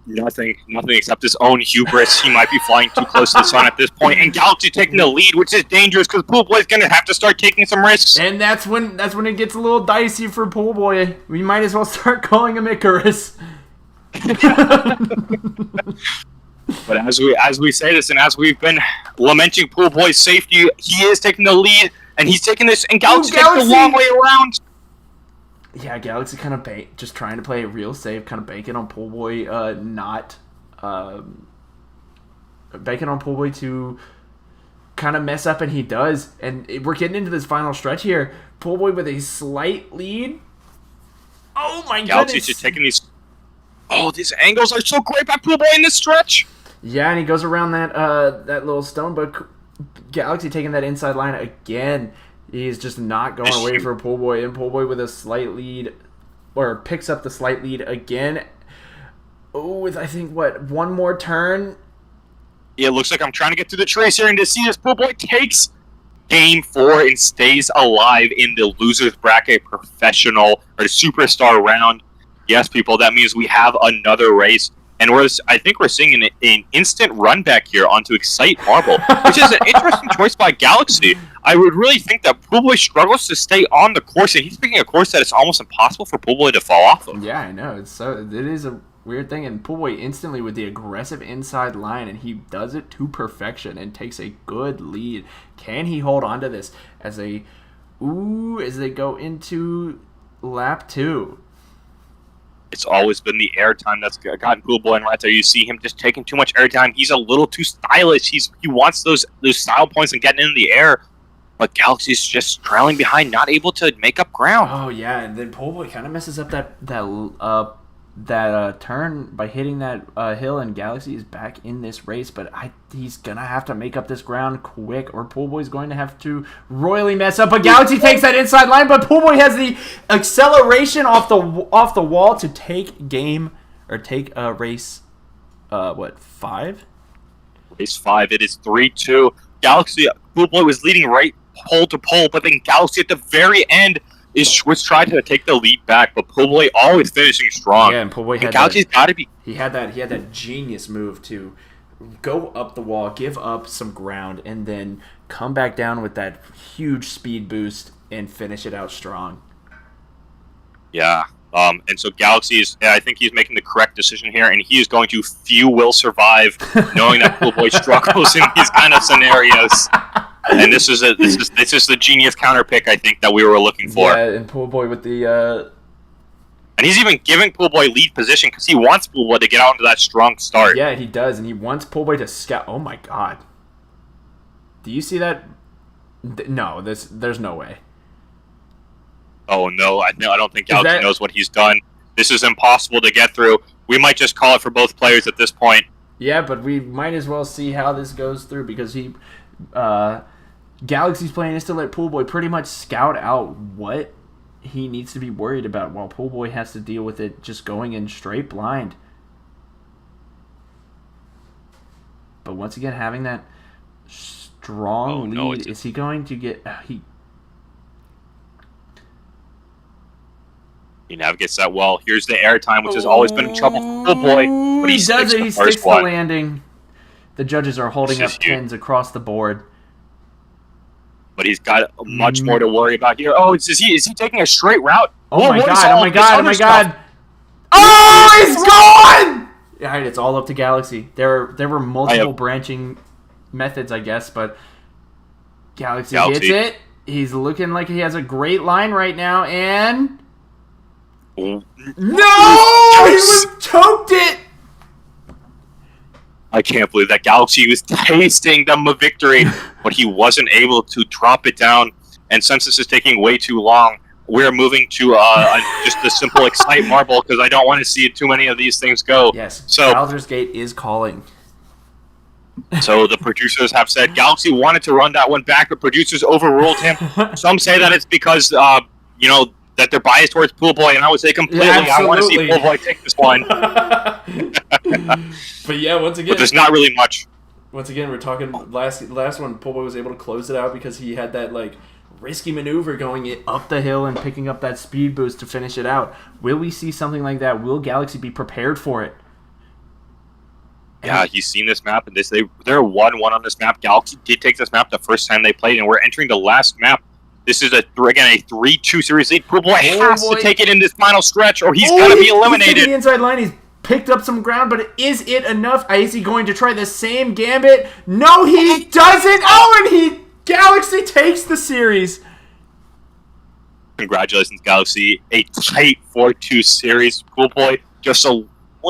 Nothing except his own hubris. He might be flying too close to the sun at this point, and Galaxy taking the lead, which is dangerous because Pool Boy's going to have to start taking some risks. And that's when it gets a little dicey for Pool Boy. We might as well start calling him Icarus. But as we say this, and as we've been lamenting Pool Boy's safety, he is taking the lead, and he's taking this, and Galaxy takes the long way around. Yeah, Galaxy kind of just trying to play it real safe, kind of banking on Pool Boy, banking on Pool Boy to kind of mess up, and he does. And we're getting into this final stretch here. Pool Boy with a slight lead. Oh my goodness! Galaxy's just taking these. Oh, these angles are so great by Pool Boy in this stretch. Yeah, and he goes around that little stone, but Galaxy taking that inside line again. He's just not going away for Pool Boy, and Pool Boy with a slight lead, or picks up the slight lead again. Oh, with I think one more turn. Yeah, it looks like I'm trying to get through the trees here, and to see this Pool Boy takes Game 4 and stays alive in the losers bracket professional or superstar round. Yes, people, that means we have another race. And I think we're seeing an instant run back here onto Excite Marble, which is an interesting choice by Galaxy. I would really think that Pool Boy struggles to stay on the course, and he's picking a course that it's almost impossible for Pool Boy to fall off of. Yeah, I know. It is a weird thing, and Pool Boy instantly with the aggressive inside line, and he does it to perfection and takes a good lead. Can he hold on to this as they go into lap 2? It's always been the airtime that's gotten Pool Boy, and right there you see him just taking too much airtime. He's a little too stylish. He wants those style points and getting in the air, but Galaxy's just trailing behind, not able to make up ground. Oh yeah, and then Pool Boy kind of messes up that turn by hitting that hill, and Galaxy is back in this race, but he's gonna have to make up this ground quick, or Pool Boy's going to have to royally mess up. But Galaxy takes that inside line, but Pool Boy has the acceleration off the wall to take race 5? Race 5, it is 3-2. Galaxy, Pool Boy was leading right pole to pole, but then Galaxy at the very end was trying to take the lead back, but Pool Boy always finishing strong. Yeah, and Pool Boy had Galaxy's got to be. He had that genius move to go up the wall, give up some ground, and then come back down with that huge speed boost and finish it out strong. Yeah. And so Galaxy I think he's making the correct decision here, and he is going to few will survive, knowing that Pool Boy struggles in these kind of scenarios. And this is the genius counter pick I think that we were looking for. Yeah, and Pool Boy with the. And he's even giving Pool Boy lead position because he wants Pool Boy to get out into that strong start. Yeah, he does, and he wants Pool Boy to scout. Oh my God! Do you see that? No, there's no way. Oh no, I don't think Galaxy knows what he's done. This is impossible to get through. We might just call it for both players at this point. Yeah, but we might as well see how this goes through because Galaxy's plan is to let Pool Boy pretty much scout out what he needs to be worried about while Pool Boy has to deal with it just going in straight blind. But once again, having that strong lead, is he going to get... He navigates that well. Here's the airtime, which has always been in trouble for Poolboy, but he sticks the He first sticks the one. landing. The judges are holding up pins across the board. But he's got much more to worry about here. Oh, is he taking a straight route? Oh my god. Oh, he's gone! Yeah, it's all up to Galaxy. There were multiple branching methods, I guess, but Galaxy gets it. He's looking like he has a great line right now, and... No! He choked it! I can't believe that Galaxy was tasting them a victory, but he wasn't able to drop it down. And since this is taking way too long, we're moving to just a simple Excite Marble because I don't want to see too many of these things go. Yes, so Baldur's Gate is calling. So the producers have said Galaxy wanted to run that one back, but producers overruled him. Some say that it's because, that they're biased towards Poolboy, and I would say completely, I want to see Poolboy take this one. But yeah, once again... But there's not really much. Once again, we're talking last one, Poolboy was able to close it out because he had that, risky maneuver going up the hill and picking up that speed boost to finish it out. Will we see something like that? Will Galaxy be prepared for it? Yeah, he's seen this map, and they're 1-1 on this map. Galaxy did take this map the first time they played, and we're entering the last map. This is, again, a 3-2 series lead. Poolboy has to take it in this final stretch, or he's going to be eliminated. He's the inside line. He's picked up some ground, but is it enough? Is he going to try the same gambit? No, he doesn't. Oh, and Galaxy takes the series. Congratulations, Galaxy. A tight 4-2 series. Poolboy just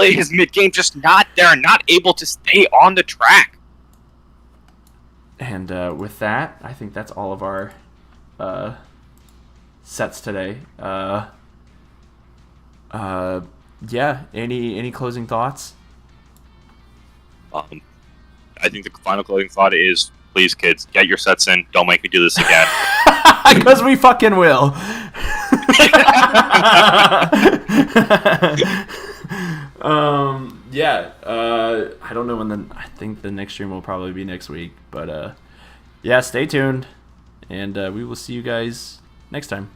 his mid-game just not there, not able to stay on the track. And with that, I think that's all of our sets today. Yeah, any closing thoughts? I think the final closing thought is, please, kids, get your sets in. Don't make me do this again. Because we fucking will. I don't know when I think the next stream will probably be next week. But yeah, stay tuned. And we will see you guys next time.